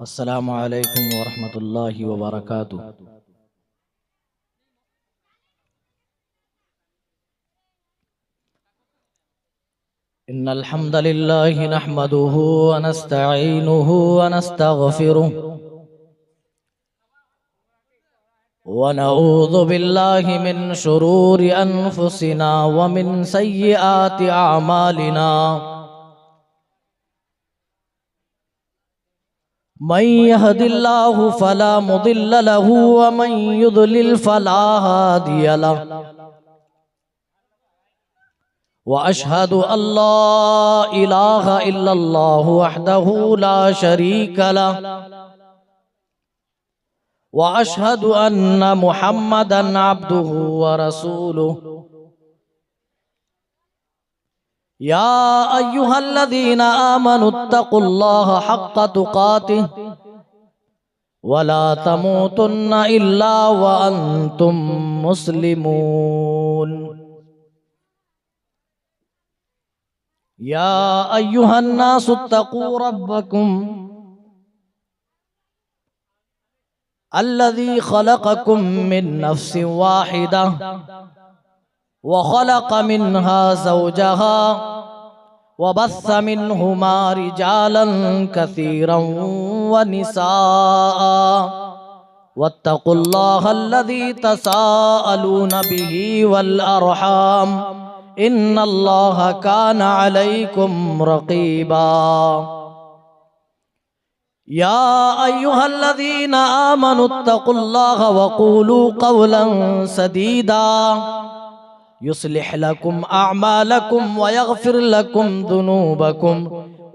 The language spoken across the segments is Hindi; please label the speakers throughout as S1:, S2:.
S1: अस्सलामु अलैकुम वरहमतुल्लाहि वबरकातुह। इन्नल हम्दलिल्लाहि नहमदुहु व नस्तईनुहु व नस्तगफिरुह व नऊज़ु बिल्लाहि मिन शुरूरि अनफुसिना व मिन सय्यिआति अअमालिना। मन यहदिल्लाहु फला मुदिल्ल लहु व मन युद्लिल फला हादिय लहु व अशहदु अल्ला इलाहा इल्लल्लाहु वहदहु ला शरीक लहु व अशहदु अन्ना मुहम्मदन अब्दुहु व रसूलुहु। या अय्युहल्लज़ीना आमनुत्तकुल्लाहा हक्का तुकातिह वला तमूतुन्ना इल्ला व अंतुम मुस्लिमून। या अय्युहन्नासुत्तकू रब्बकुम अल्लज़ी खलक़कुम मिन नफ्सिन वाहिदा व खलक़ मिन्हा ज़ौजहा व बस्स मिन्हुमा रिजालन कसीरन व निसाअ वत्तक़ुल्लाहा अल्लज़ी तसाअलूना बिही वल अर्हाम इन्नल्लाहा काना अलैकुम रक़ीबा। या अय्युहल्लज़ीना आमनुत्तकुल्लाहा व क़ूलू क़ौलन सदीदा युस्लिह लकुम अअमालकुम व यग़फिर लकुम ज़ुनूबकुम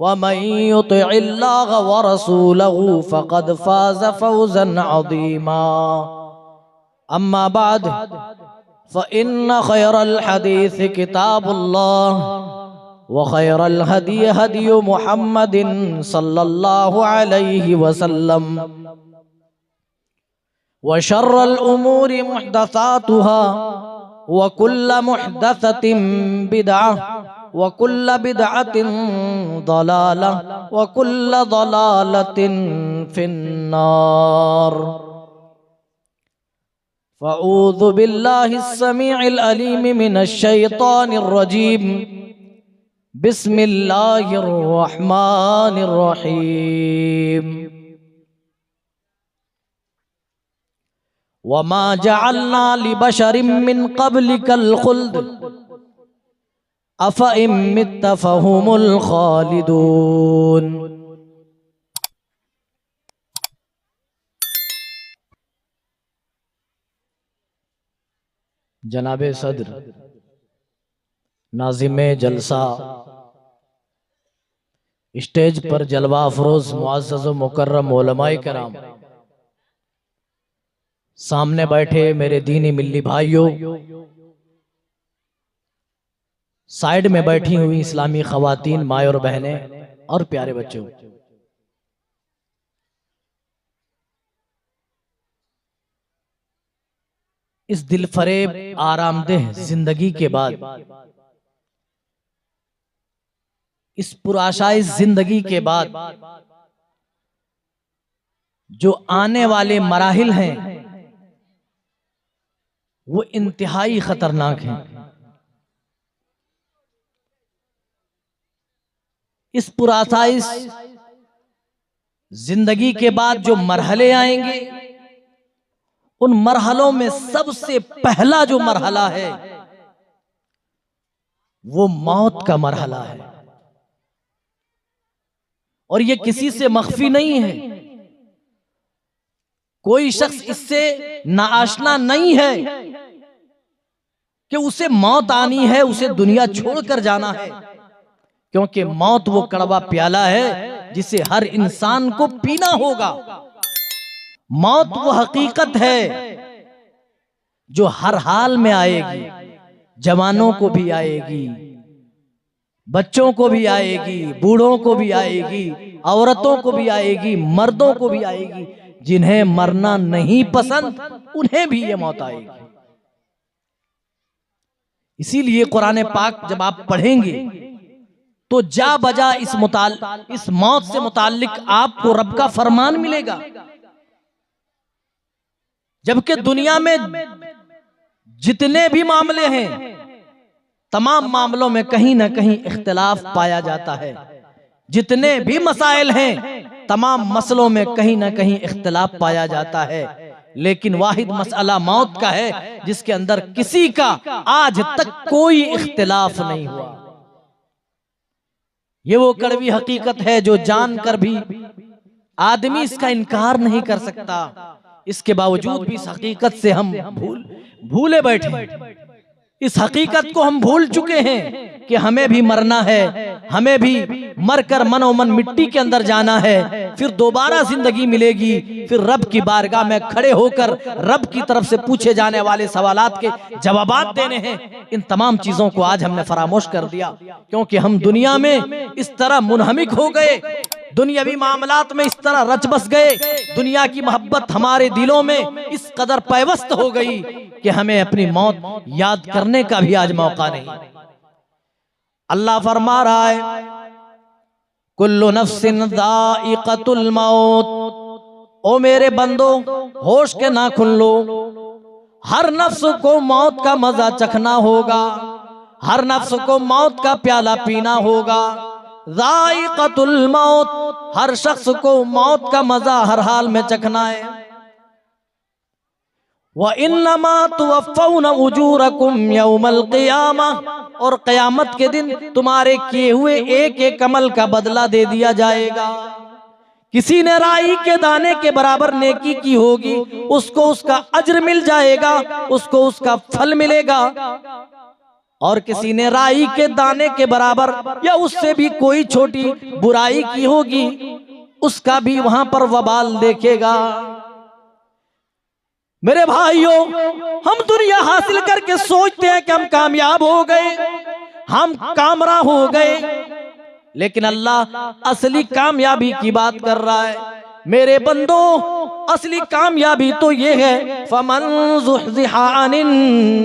S1: व मन युतिइल्लाहा व रसूलहु फ़क़द फ़ाज़ फ़ौज़न अज़ीमा। अम्मा बाद फ़इन्न ख़ैरल हदीस किताबुल्लाह व ख़ैरल हदी हदी मुहम्मदिन सल्लल्लाहु अलैहि वसल्लम व शर्रल उमूरि मुहदसातुहा व कुल्ल मुहदसतिन बिदअह व कुल्ल बिदअतिन दलालह व कुल्ल दलालतिन फिन्नार। फ़अऊज़ु बिल्लाहिस समीइल अलीम मिनश शैतानिर रजीम। बिस्मिल्लाहिर रहमानिर रहीम। वमा जअलना लिबशरिम मिन क़ब्लिकल ख़ुल्द अफ़इन मित्त फ़हुमुल ख़ालिदून। जनाबे सदर नाज़िमे जलसा, स्टेज पर जलवा अफरोज मुअज़्ज़ज़ व मुकर्रम उलमाए कराम, सामने बैठे मेरे दीनी मिल्ली भाइयों, साइड में बैठी हुई इस्लामी ख़वातीन, माए और बहनें और प्यारे बच्चों, इस दिलफरेब आरामदेह जिंदगी के बाद, इस पुराशाई जिंदगी के बाद जो आने वाले मराहिल हैं वो इंतहाई खतरनाक हैं। इस पुराशाई जिंदगी के बाद जो मरहले आएंगे, उन मरहलों में सबसे पहला जो मरहला है वो मौत का मरहला है, और ये किसी से मख्फी नहीं है। कोई शख्स इससे नाआशना नहीं है कि उसे मौत आनी है, उसे दुनिया छोड़कर जाना है, क्योंकि मौत वो कड़वा प्याला है जिसे हर इंसान को पीना होगा। मौत वो हकीकत है जो हर हाल में आएगी, जवानों को भी आएगी, बच्चों को भी आएगी, बूढ़ों को भी आएगी, औरतों को भी आएगी, मर्दों को भी आएगी। जिन्हें मरना नहीं पसंद उन्हें भी ये मौत आएगी। इसीलिए कुरान पाक जब आप पढ़ेंगे तो जा बजा इस मौत से मुताल्लिक आपको रब का फरमान मिलेगा। जबकि दुनिया में जितने भी मामले हैं, तमाम मामलों में कहीं ना कहीं इख्तिलाफ पाया जाता है। जितने भी मसाइल हैं, तमाम मसलों में कहीं ना कहीं इख्तिलाफ पाया जाता है, लेकिन वाहिद मसला मौत का है जिसके अंदर किसी का आज तक कोई इख्तिलाफ नहीं हुआ। ये वो कड़वी हकीकत है जो जानकर भी आदमी इसका इनकार नहीं कर सकता। इसके बावजूद भी इस हकीकत से हम भूले बैठे। इस हकीकत को हम भूल चुके हैं कि हमें भी मरना है, हमें भी मरकर मनोमन मिट्टी के अंदर जाना है, फिर दोबारा जिंदगी मिलेगी, फिर रब की बारगाह में खड़े होकर रब की तरफ से पूछे जाने वाले सवालात के जवाबात देने हैं। इन तमाम चीजों को आज हमने फरामोश कर दिया, क्योंकि हम दुनिया में इस तरह मुनहमिक हो गए, दुनियावी मामलात में इस तरह रच बस गए, दुनिया की मोहब्बत हमारे दिलों में इस कदर पैवस्त हो गई कि हमें अपनी मौत याद करने का भी आज मौका नहीं। अल्लाह फरमा रहा है, कुल्लु नफ्सिन दाइक़तुल मौत। ओ मेरे बंदो, होश के नाखुन लो, हर नफ्स को मौत का मजा चखना होगा, हर नफ्स को मौत का प्याला पीना होगा। दाइक़तुल मौत, हर शख्स को मौत का मजा हर हाल में चखना है। व इन्नमा तुवफ़्फ़ौना उजूरकुम यौमल क़ियामा, और क़यामत के दिन तुम्हारे किए हुए एक एक अमल का बदला दे दिया जाएगा। किसी ने राई के दाने के बराबर नेकी की होगी, उसको उसका अज्र मिल जाएगा, उसको उसका फल मिलेगा। और किसी ने राई के दाने के बराबर या उससे भी कोई छोटी बुराई की होगी, उसका भी वहां पर वबाल देखेगा। मेरे भाइयों, हम दुनिया हासिल करके सोचते हैं कि हम कामयाब हो गए, हम कामरा हो गए, लेकिन अल्लाह असली कामयाबी की बात कर रहा है। मेरे बंदो, असली कामयाबी तो ये है, फमन ज़ुहज़िहा अनिन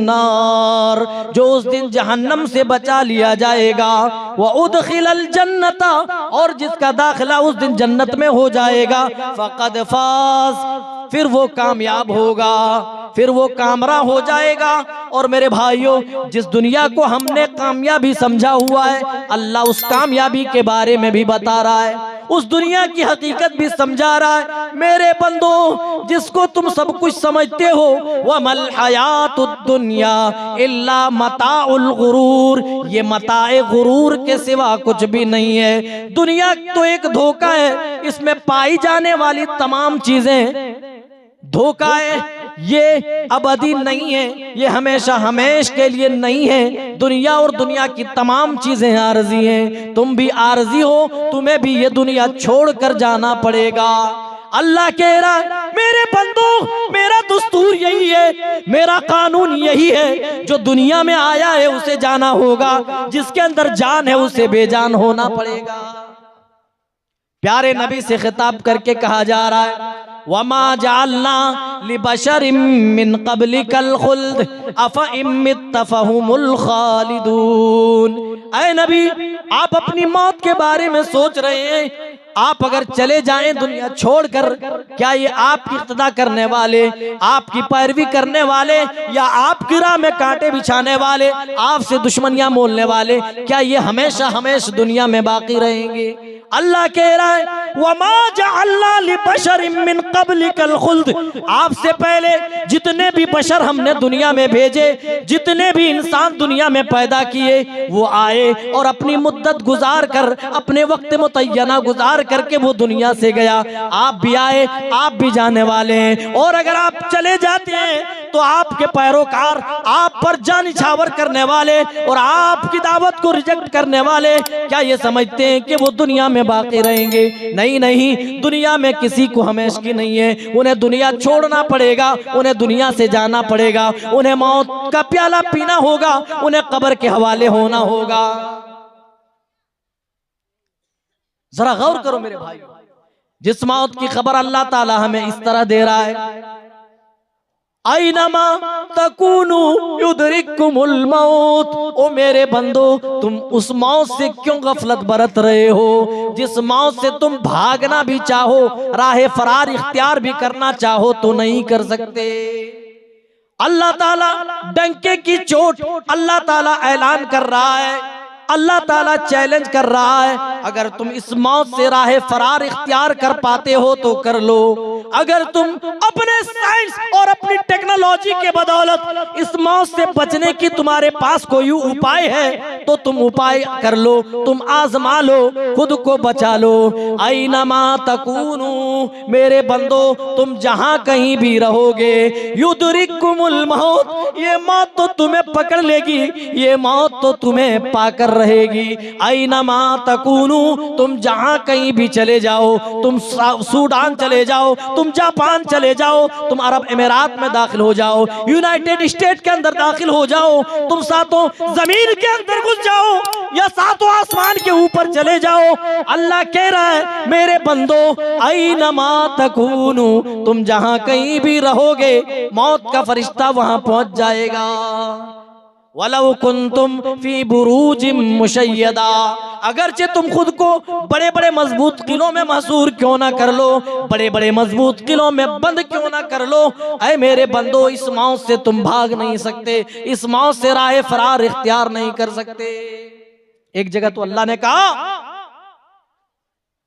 S1: नार, जो उस दिन जहन्नम से बचा लिया जाएगा, व उदखिलल जन्नता, और जिसका दाखिला उस दिन जन्नत में हो जाएगा, फ़क़द फ़ाज़, फिर वो कामयाब होगा, फिर वो कामरा हो जाएगा। और मेरे भाइयों, जिस दुनिया को हमने कामयाबी समझा हुआ है, अल्लाह उस कामयाबी के बारे में भी बता रहा है, उस दुनिया की हकीकत भी समझा रहा है। मेरे बंदो, जिसको तुम सब कुछ समझते हो, वमल हयातुद दुनिया इल्ला मताउल गुरूर, ये मताए गुरूर के सिवा कुछ भी नहीं है। दुनिया तो एक धोखा है, इसमें पाई जाने वाली तमाम चीजें धोखा है, ये अबदी नहीं है, ये हमेशा हमेश के लिए नहीं है। दुनिया और दुनिया की तमाम चीजें आरजी हैं, तुम भी आरजी हो, तुम्हें भी ये दुनिया छोड़कर जाना पड़ेगा। अल्लाह कह रहा है, मेरे बंदो, मेरा दस्तूर यही है, मेरा कानून यही है, जो दुनिया में आया है उसे जाना होगा, जिसके अंदर जान है उसे बेजान होना पड़ेगा। प्यारे नबी से खिताब करके कहा जा रहा है, वमा जअलना लिबशरिम मिन क़ब्लिकल खुल्द अफ़ा इन मित्त फ़हुमुल ख़ालिदून। ऐ नबी, आप अपनी मौत के बारे में सोच रहे हैं, आप अगर चले जाएं दुनिया छोड़कर, क्या ये आपकी इक़्तिदा करने वाले, आपकी पैरवी करने वाले, या आपकी राह में कांटे बिछाने वाले, आपसे दुश्मनियां मोलने वाले, क्या ये हमेशा हमेशा दुनिया में बाकी रहेंगे? अल्लाह कह रहा है, वमा जअलना लिबशरिम मिन क़ब्लिकल खुल्द, आपसे पहले जितने भी बशर हमने दुनिया में भेजे, जितने भी इंसान दुनिया में पैदा किए, वो आए और अपनी मुद्दत गुजार कर, अपने वक्त मुतय्यना गुजार करके वो दुनिया से गया। आप भी आए, आप भी जाने वाले हैं, और अगर आप चले जाते हैं तो आपके पैरोकार, आप पर जान निछावर करने वाले और आपकी दावत को रिजेक्ट करने वाले, क्या ये समझते हैं कि वो दुनिया में बाकी रहेंगे? नहीं नहीं, दुनिया में किसी को हमेशा की नहीं है, उन्हें दुनिया छोड़ना पड़ेगा, उन्हें दुनिया से जाना पड़ेगा, उन्हें मौत का प्याला पीना होगा, उन्हें कब्र के हवाले होना होगा। जरा गौर करो मेरे भाई, जिस मौत की खबर अल्लाह ताला हमें इस तरह दे रहा है, आइनमा तकूनु युदरिकुमुल मौत, ओ मेरे बंदो तुम उस मौत से क्यों गफलत बरत रहे हो जिस मौत से तुम भागना भी चाहो, राह फरार इख्तियार भी करना चाहो तो नहीं कर सकते। अल्लाह ताला डंके की चोट, अल्लाह ताला ऐलान कर रहा है, अल्लाह ताला चैलेंज कर रहा है, अगर तुम इस मौत से राह फरार इख्तियार कर पाते हो तो कर लो, अगर तुम अपने साइंस और अपनी टेक्नोलॉजी के बदौलत इस मौत से बचने की तुम्हारे पास कोई उपाय है तो तुम उपाय कर लो, तुम आजमा लो, खुद को बचा लो। आइनमा तकूनु, मेरे बंदो तुम जहां कहीं भी रहोगे, युदरिकुमुल मौत, ये मौत तो तुम्हें पकड़ लेगी, ये मौत तो तुम्हें पाकर रहेगी। आइनमा तकूनु, तुम जहां कहीं भी चले जाओ, तुम सूडान चले जाओ, तुम जापान चले जाओ, तुम अरब अमीरात में दाखिल हो जाओ, यूनाइटेड स्टेट के अंदर दाखिल हो जाओ, तुम सातों जमीन के अंदर घुस जाओ या सातों आसमान के ऊपर चले जाओ, अल्लाह कह रहा है मेरे बंदो आइनमा तकूनु, तुम जहां कहीं भी रहोगे मौत का फरिश्ता वहां पहुंच जाएगा। वलौ कुंतुम फी बुरूजिम मुशय्यदा, अगरचे तुम खुद को बड़े बड़े मजबूत किलों में महसूर क्यों ना कर लो, बड़े बड़े मजबूत किलों में बंद क्यों ना कर लो, ऐ मेरे बंदो इस मौत से तुम भाग नहीं सकते, इस मौत से राह फरार इख्तियार नहीं कर सकते। एक जगह तो अल्लाह ने कहा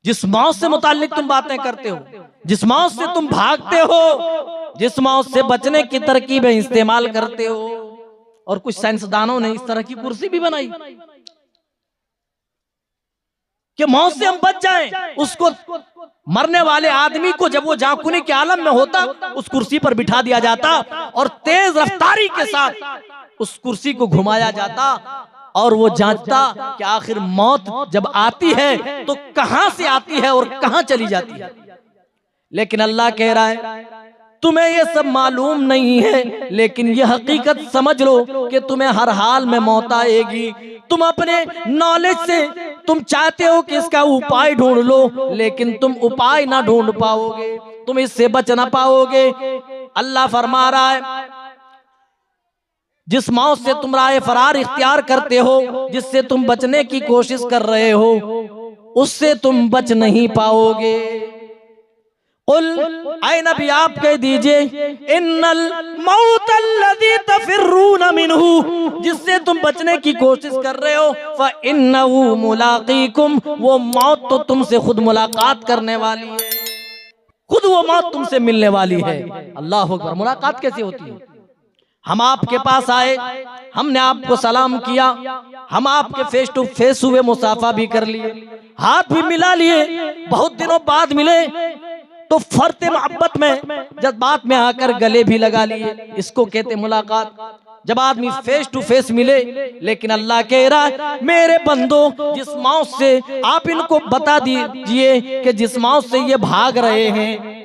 S1: जिस मौत से मुताल्लिक तुम बातें करते हो, जिस मौत से तुम भागते हो, जिस मौत से बचने की तरकीबें इस्तेमाल करते हो, और कुछ साइंसदानों ने इस तरह की कुर्सी भी बनाई कि मौत से हम बच जाएं। उसको मरने वाले आदमी को जब वो जाकुनी के आलम में होता उस कुर्सी पर बिठा दिया जाता और तेज रफ्तारी के साथ उस कुर्सी को घुमाया जाता और वो जांचता कि आखिर मौत जब आती है तो कहां से आती है और कहां चली जाती है। लेकिन अल्लाह कह रहा है तुम्हें ये सब मालूम नहीं है, लेकिन ये हकीकत समझ लो कि तुम्हें हर हाल में मौत आएगी। तुम अपने नॉलेज से तुम चाहते हो कि इसका उपाय ढूंढ लो, लेकिन तुम उपाय ना ढूंढ पाओगे, तुम इससे बच ना पाओगे। अल्लाह फरमा रहा है जिस मौत से तुम राह फरार इख्तियार करते हो, जिससे तुम बचने की कोशिश कर रहे हो, उससे तुम बच नहीं पाओगे। कुल ऐ नबी आप कह दीजिए इन्नल मौतल्लज़ी तफिर्रून मिन्हु, जिससे तुम बचने की कोशिश कर रहे हो, फ इन्नहु मुलाक़ीकुम, वो मौत तो तुमसे खुद मुलाकात करने वाली है, खुद वो मौत तुमसे मिलने वाली है। अल्लाह अकबर। मुलाकात कैसे होती है? हम आपके पास आए, हमने आपको सलाम किया, हम आपके फेस टू फेस हुए, मुसाफा भी कर लिए, हाथ भी मिला लिए, बहुत दिनों बाद मिले तो फर्ते मोहब्बत में जज्बात में आकर गले भी लगा लिए, इसको कहते मुलाकात, जब आदमी फेस टू फेस मिले। लेकिन अल्लाह कह रहा है मेरे बंदो जिस मौत से आप इनको बता दीजिए कि जिस मौत से ये भाग रहे हैं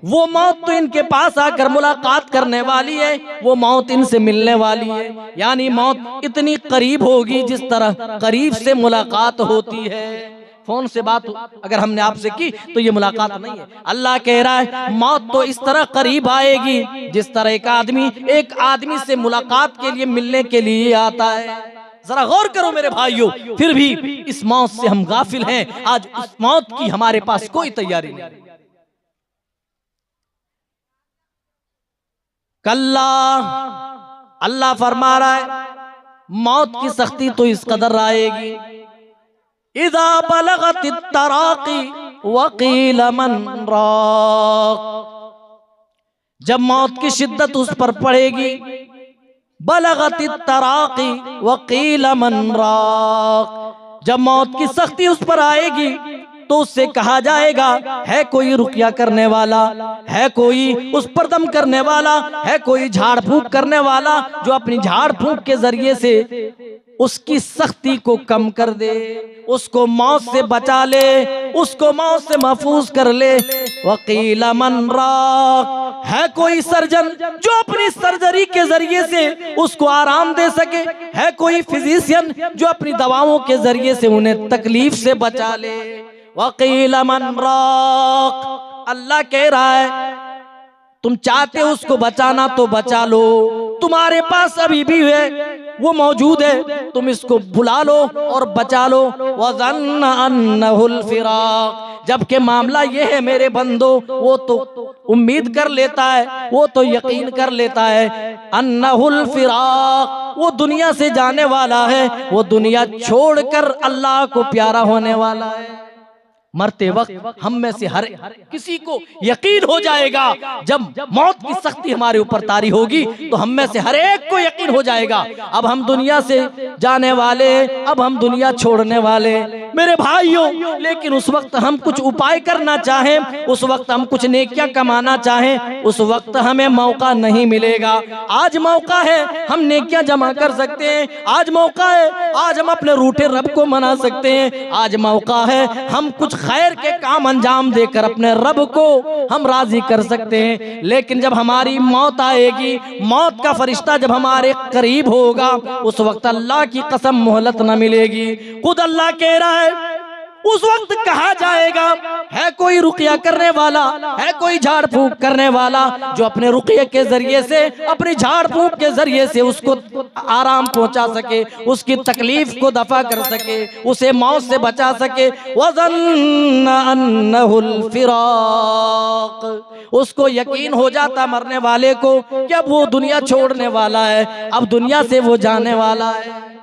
S1: वो मौत तो इनके पास आकर मुलाकात करने वाली है, वो मौत इनसे मिलने वाली है। यानी मौत इतनी करीब होगी जिस तरह करीब से मुलाकात होती है। फोन से बात अगर हमने आपसे की तो ये मुलाकात नहीं है। अल्लाह कह रहा है मौत तो इस तरह करीब आएगी जिस तरह एक आदमी से मुलाकात के लिए मिलने के लिए आता है। जरा गौर करो मेरे भाइयों, फिर भी इस मौत से हम गाफिल हैं। आज उस मौत की हमारे पास कोई तैयारी नहीं। कल्ला, अल्लाह फरमा रहा है मौत की सख्ती तो इस कदर आएगी, इज़ा बलगतित तराक़ी वक़ील मन राक़, जब मौत की शिद्दत उस पर पड़ेगी, बलगतित तराक़ी वक़ील मन राक़, जब मौत की सख्ती उस पर आएगी तो उससे कहा जाएगा है कोई रुकिया करने वाला, है कोई उस पर दम करने वाला, है कोई झाड़ फूंक करने वाला जो अपनी झाड़ फूंक के जरिए से उसकी सख्ती को कम कर दे, उसको मौत से बचा ले, उसको मौत से महफूज कर ले। वकील मन राक, है कोई सर्जन जो अपनी सर्जरी के जरिए से उसको आराम दे सके, है कोई फिजिशियन जो अपनी दवाओं के जरिए से उन्हें तकलीफ से बचा ले। वकील मन राक, अल्लाह कह रहा है तुम चाहते हो उसको बचाना तो बचा लो, तुम्हारे पास अभी भी है, वो मौजूद है, तुम इसको बुला लो और बचा लो। वज़न्न अन्नहुल फिराक, जबकि मामला ये है मेरे बंदो, वो तो उम्मीद कर लेता है, वो तो यकीन कर लेता है, अन्नहुल फिराक, वो दुनिया से जाने वाला है, वो दुनिया छोड़कर अल्लाह को प्यारा होने वाला है। मरते वक्त हम में से हर किसी को यकीन हो जाएगा, जब मौत की सख्ती हमारे ऊपर तारी होगी तो हम में से हर एक को यकीन हो जाएगा अब हम दुनिया से जाने वाले, अब हम दुनिया छोड़ने वाले। मेरे भाइयों, लेकिन उस वक्त हम कुछ उपाय करना चाहें, उस वक्त हम कुछ नेकियां कमाना चाहें, उस वक्त हमें मौका नहीं मिलेगा। आज मौका है, हम नेकियां जमा कर सकते हैं, आज मौका है, आज हम अपने रूठे रब को मना सकते हैं, आज मौका है, हम कुछ खैर के काम अंजाम देकर अपने रब को हम राजी कर सकते हैं। लेकिन जब हमारी मौत आएगी, मौत का फरिश्ता जब हमारे करीब होगा, उस वक्त अल्लाह की कसम मोहलत न मिलेगी। खुद अल्लाह कह रहा है, उस वक्त कहा जाएगा, है कोई रुकिया करने वाला, है कोई झाड़ फूंक करने वाला जो अपने रुकिया के जरिए से, अपनी झाड़ फूंक के जरिए से उसको आराम पहुंचा सके, उसकी तकलीफ को दफा कर सके, उसे मौत से बचा सके। वज़न्न अन्नहुल फिराक, उसको यकीन हो जाता मरने वाले को कि अब वो दुनिया छोड़ने वाला है, अब दुनिया से वो जाने वाला है।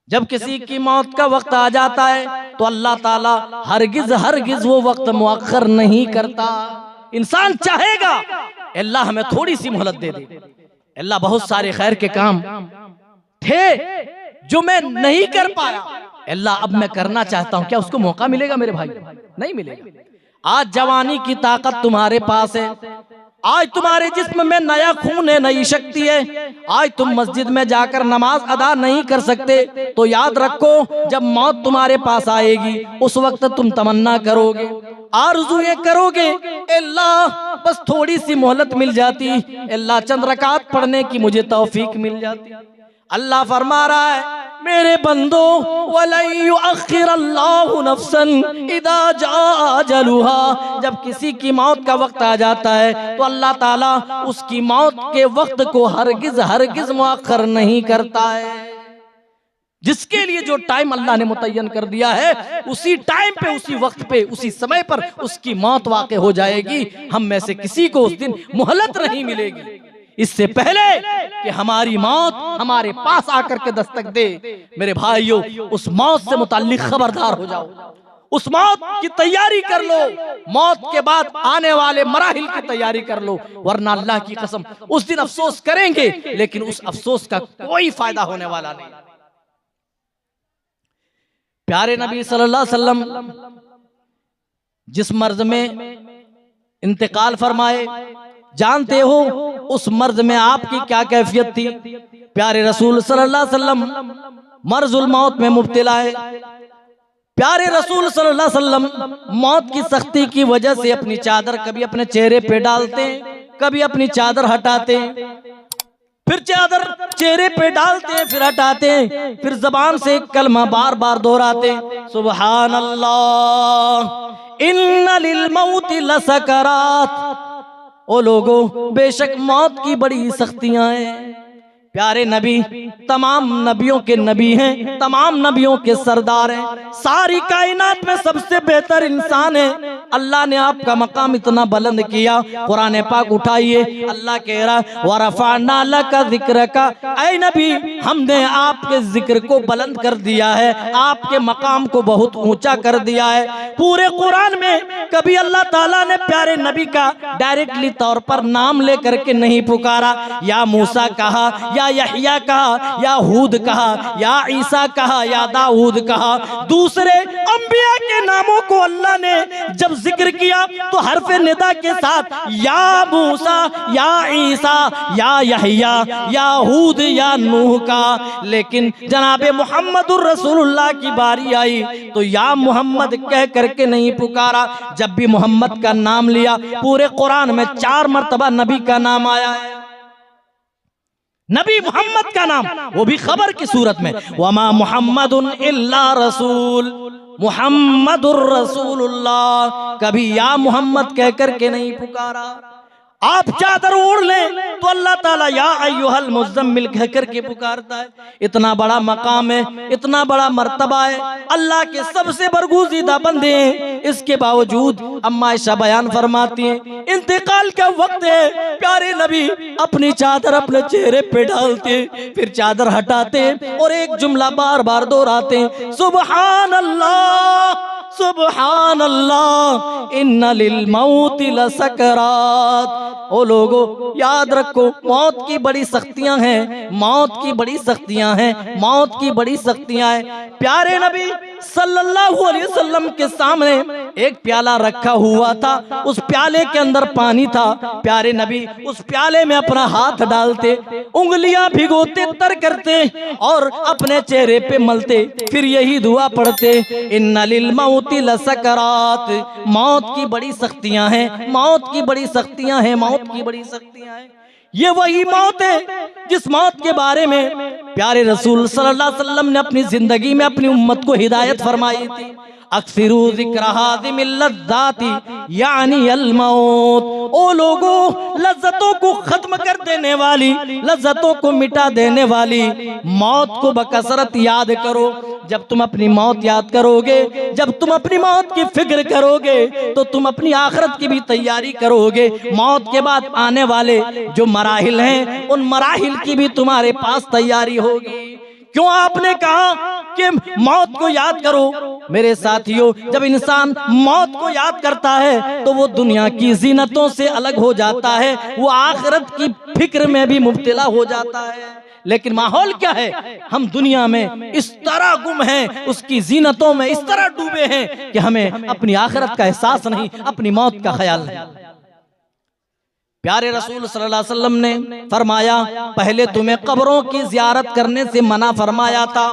S1: जब किसी की मौत का वक्त आ जाता है तो अल्लाह ताला हरगिज हरगिज वो वक्त मुअख्खर नहीं करता। इंसान चाहेगा अल्लाह हमें थोड़ी सी मोहलत दे दे, अल्लाह बहुत सारे खैर के काम थे जो मैं नहीं कर पाया, अल्लाह अब मैं करना चाहता हूं, क्या उसको मौका मिलेगा मेरे भाई? नहीं मिलेगा। आज जवानी की ताकत तुम्हारे पास है, आज तुम्हारे जिस्म में नया खून है, नई शक्ति है, आज तुम मस्जिद में जाकर नमाज अदा नहीं कर सकते, तो याद रखो जब मौत तुम्हारे पास आएगी उस वक्त तुम तमन्ना करोगे, आरज़ुएं करोगे, अल्लाह बस थोड़ी सी मोहलत मिल जाती, अल्लाह चंद रकात पढ़ने की मुझे तौफीक मिल जाती। अल्लाह फरमा रहा है, मेरे बंदो, वलन युअख्खिरल्लाहु नफ्सन इदा जाअ अजलुहा, जब किसी की मौत का वक्त आ जाता है तो अल्लाह ताला उसकी मौत के वक्त को हरगिज हरगिज मुअख्खर नहीं करता है। जिसके लिए जो टाइम अल्लाह ने मुतय्यन कर दिया है, उसी टाइम पे, उसी वक्त पे, उसी समय पर उसकी मौत वाक़े हो जाएगी। हम में से किसी को उस दिन मोहलत नहीं मिलेगी, इससे पहले कि हमारी मौत हमारे पास आकर के दस्तक दे। मेरे भाइयों, उस मौत से मुताल्लिक खबरदार हो जाओ, उस मौत की तैयारी कर लो, मौत के बाद आने वाले मराहिल की तैयारी कर लो, वरना अल्लाह की कसम उस दिन अफसोस करेंगे, लेकिन उस अफसोस का कोई फायदा होने वाला नहीं। प्यारे नबी सल्लल्लाहु अलैहि वसल्लम जिस मर्ज में इंतकाल फरमाए, जानते हो उस मर्ज में आपकी क्या कैफियत थी? प्यारे रसूल सल्लल्लाहु अलैहि वसल्लम मर्जुल मौत में मुब्तला है। प्यारे रसूल सल्लल्लाहु अलैहि वसल्लम मौत की सख्ती की वजह से अपनी चादर कभी अपने चेहरे पे डालते हैं, कभी अपनी चादर हटाते हैं, फिर चादर चेहरे पे डालते हैं, फिर हटाते हैं, फिर जबान से कलमा बार बार दोहराते हैं, सुभान अल्लाह इन्ना लिल मौति लसकरात। ओ लोगो, बेशक मौत की बड़ी सख्तियां हैं। प्यारे नबी तमाम नबियों के नबी हैं, तमाम नबियों के सरदार हैं, सारी कायनात में सबसे बेहतर इंसान है। अल्लाह ने आपका मकाम इतना बुलंद किया, कुरान पाक उठाइए, अल्लाह कह रहा वरफ़अना लका ज़िक्रका, ऐ नबी हमने आपके जिक्र को बुलंद कर दिया है, आपके मकाम को बहुत ऊंचा कर दिया है। पूरे कुरान में कभी अल्लाह ताला ने प्यारे नबी का डायरेक्टली तौर पर नाम लेकर के नहीं पुकारा, या मूसा कहा, या यहया कहा, या हूद कहा, या ईसा कहा, या दाऊद कहा। दूसरे अंबिया के नामों को अल्लाह ने जब जिक्र किया तो हरफे निदा के साथ या मूसा, या ईसा, या यहया, या हूद, या नूह का। लेकिन जनाबे मुहम्मदुर रसूलुल्लाह की बारी आई तो या मोहम्मद कह करके नहीं पुकारा। जब भी मोहम्मद का नाम लिया, पूरे कुरान में 4 मर्तबा नबी का नाम आया है, नबी मोहम्मद का नाम, वो भी खबर की सूरत में, वमा मुहम्मदुन इल्ला रसूल। मुहम्मदुर रसूलुल्लाह, कभी या मोहम्मद कहकर के नहीं पुकारा। आप चादर ओढ़ लें तो अल्लाह ताला या अय्युहल मुज़्ज़म्मिल कह करके पुकारता है। इतना बड़ा मकाम है, इतना बड़ा मर्तबा है, अल्लाह के सबसे बरगुज़ीदा बंदे हैं। इसके बावजूद अम्मा आयशा बयान फरमाती हैं, इंतकाल का वक्त है, प्यारे नबी अपनी चादर अपने चेहरे पे डालते, फिर चादर हटाते और एक जुमला बार बार दोहराते, सुबहान अल्लाह सुबहान अल्लाह इन्ना लिल मौति लसकरात। ओ लोगो याद रखो, मौत की बड़ी सख्तियां हैं, मौत की बड़ी सख्तियां हैं, मौत की बड़ी सख्तियां हैं। प्यारे नबी सल्लल्लाहु अलैहि वसल्लम के सामने एक प्याला रखा हुआ था, उस प्याले के अंदर पानी था। प्यारे नबी उस प्याले में अपना हाथ डालते, उंगलियां भिगोते, तर करते और अपने चेहरे पे मलते, फिर यही दुआ पढ़ते, इन्ना लिल मौति लसकरात। मौत की बड़ी सख्तियां हैं, मौत की बड़ी सख्तियां हैं, मौत की बड़ी सख्तियां हैं। ये वही मौत है जिस मौत के बारे में प्यारे रसूल सल्लल्लाहु अलैहि वसल्लम ने अपनी जिंदगी में अपनी उम्मत को हिदायत फरमाई थी, अक्सिरू ज़िक्र हाज़िमिल लज़्ज़ाति यानी अल मौत। ओ लोगो, लज्जतों को खत्म कर देने वाली, लज्जतों को मिटा देने वाली मौत को बकसरत याद करो। जब तुम अपनी मौत याद करोगे, जब तुम अपनी मौत की फिक्र करोगे, तो तुम अपनी आखिरत की भी तैयारी करोगे। मौत के बाद आने वाले जो मराहिल हैं, उन मराहिल की भी तुम्हारे पास तैयारी होगी। क्यों आपने कहा कि मौत को याद करो? मेरे साथियों, जब इंसान मौत को याद करता है तो वो दुनिया की जीनतों से अलग हो जाता है, वो आखिरत की फिक्र में भी मुब्तला हो जाता है। लेकिन माहौल क्या है, हम दुनिया में इस तरह गुम हैं, उसकी जीनतों में इस तरह डूबे हैं कि हमें अपनी आखिरत का एहसास नहीं, अपनी मौत का ख्याल नहीं। प्यारे रसूल सल्लल्लाहु अलैहि वसल्लम ने फरमाया, पहले तुम्हें कब्रों की ज़ियारत करने से मना फरमाया था,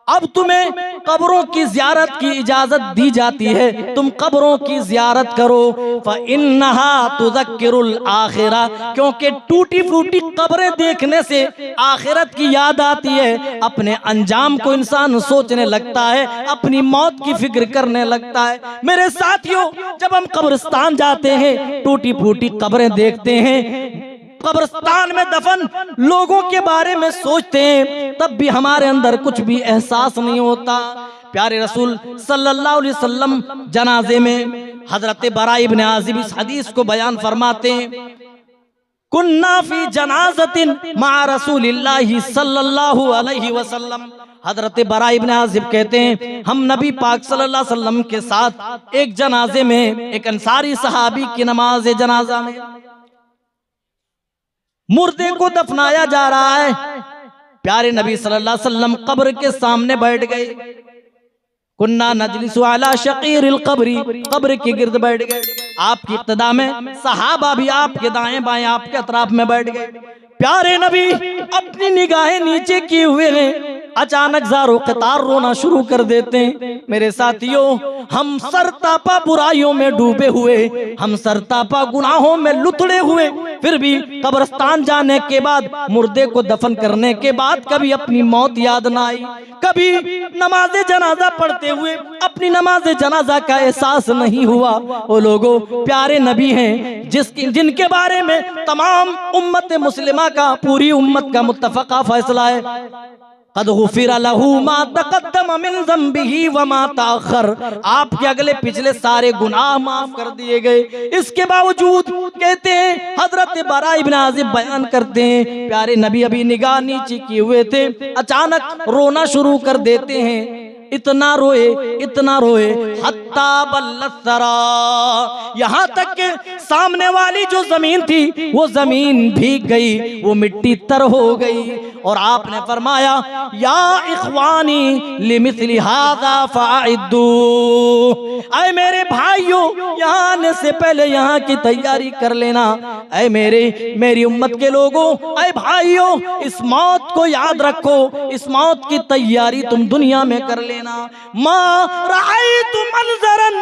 S1: अब तुम्हें कब्रों की ज़ियारत की इजाजत दी जाती है, तुम कब्रों की ज़ियारत करो। फ़इन्नहा तुज़क्किरुल आखिरा, क्योंकि टूटी फूटी कब्रें देखने से आखिरत की याद आती है, अपने अंजाम को इंसान सोचने लगता है, अपनी मौत की फिक्र करने लगता है। मेरे साथियों, जब हम कब्रिस्तान जाते हैं, टूटी फूटी कब्रें देखते हैं, कब्रिस्तान में दफन लोगों के बारे में सोचते हैं, तब भी हमारे अंदर कुछ भी एहसास नहीं होता। प्यारे रसूल सल्लल्लाहु अलैहि वसल्लम जनाजे में हजरत बरा इब्न आज़िब इस हदीस को बयान फरमाते हैं, कुन्ना फी जनाज़तिन मा रसूलिल्लाहि सल्लल्लाहु अलैहि वसल्लम। हजरत बरा इब्न आज़िब कहते हैं, हम नबी पाक सल्लल्लाहु अलैहि वसल्लम के साथ एक जनाजे में, एक अंसारी सहाबी की नमाज जनाजा में मुर्दे को दफनाया जा रहा है। प्यारे नबी सल्लल्लाहु अलैहि वसल्लम कब्र के सामने बैठ गए। कुन्ना नजलिसु अला शकीरिल कब्री, कब्र के गिर्द बैठ गए। आपकी इब्तिदा में सहाबा भी आपके दाएं बाएं आपके अतराफ में बैठ गए। प्यारे नबी अपनी निगाहें नीचे किए हुए हैं, अचानक ज़ारो कतार रोना शुरू कर देते हैं। मेरे साथियों, हम सरतापा बुराइयों में डूबे हुए, हम सरतापा गुनाहों में लुथड़े हुए, फिर भी कब्रिस्तान जाने के बाद, मुर्दे को दफन करने के बाद कभी अपनी मौत याद ना आई, कभी नमाज जनाजा पढ़ते हुए अपनी नमाज जनाजा का एहसास नहीं हुआ। वो लोगों, प्यारे नबी हैं जिनके बारे में तमाम उम्मत मुस्लिमा का, पूरी उम्मत का मुत्तफका फैसला है, क़द गुफ़िर लहू मा तक़द्दम मिन ज़म्बिही व मा तअख़्ख़र। आपके अगले पिछले सारे गुनाह माफ कर दिए गए। इसके बावजूद कहते हैं, हजरत बरा इब्न आज़िब बयान करते हैं, प्यारे नबी अभी निगाह नीचे किए हुए थे, अचानक रोना शुरू कर देते हैं। इतना रोए, इतना रोए, हत्ता बल्लसरा, यहाँ तक के सामने वाली जो जमीन थी वो जमीन भीग गई, वो मिट्टी तर हो गई। और आपने फरमाया, या इख्वानी लिमिस्ली हाज़ा फ़अइद्दू, ऐ मेरे भाइयों, यहाँ आने से पहले यहाँ की तैयारी कर लेना। ऐ मेरी उम्मत के लोगों, ऐ भाइयों, इस मौत को याद रखो, इस मौत की तैयारी तुम दुनिया में कर लेना। मा रअयतु मंज़रन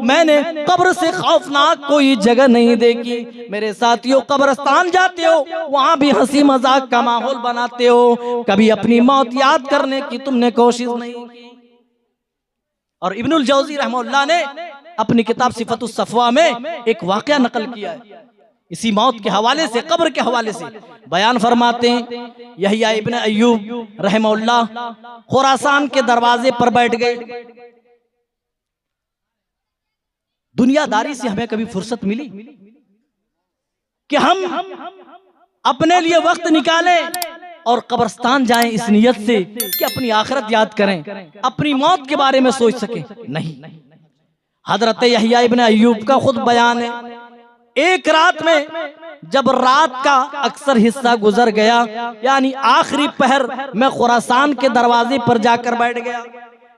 S1: मैंने कब्र से खौफनाक कोई जगह नहीं देखी। मेरे साथियों, कब्रिस्तान जाते हो, वहां भी हंसी मजाक का माहौल बनाते हो, कभी अपनी मौत याद करने की तुमने कोशिश नहीं की। और इब्नुल जौजी रहमतुल्लाह ने अपनी किताब सिफतुस सफ़वा में एक वाकया नकल किया है इसी मौत के हवाले से, कब्र के हवाले से। बयान फरमाते हैं, यहया इब्न अय्यूब रहमतुल्लाह खुरासान के दरवाजे पर बैठ गए। दुनियादारी से हमें कभी फुर्सत मिली कि हम अपने लिए वक्त निकालें और कब्रिस्तान जाएं इस नियत से कि अपनी आखिरत याद करें, अपनी मौत के बारे में सोच सकें? नहीं। हजरत यहया इब्न अय्यूब का खुद बयान है, एक रात में जब रात का अक्सर हिस्सा गुजर गया, यानी आखिरी पहर, मैं खुरासान के दरवाजे पर जाकर बैठ गया,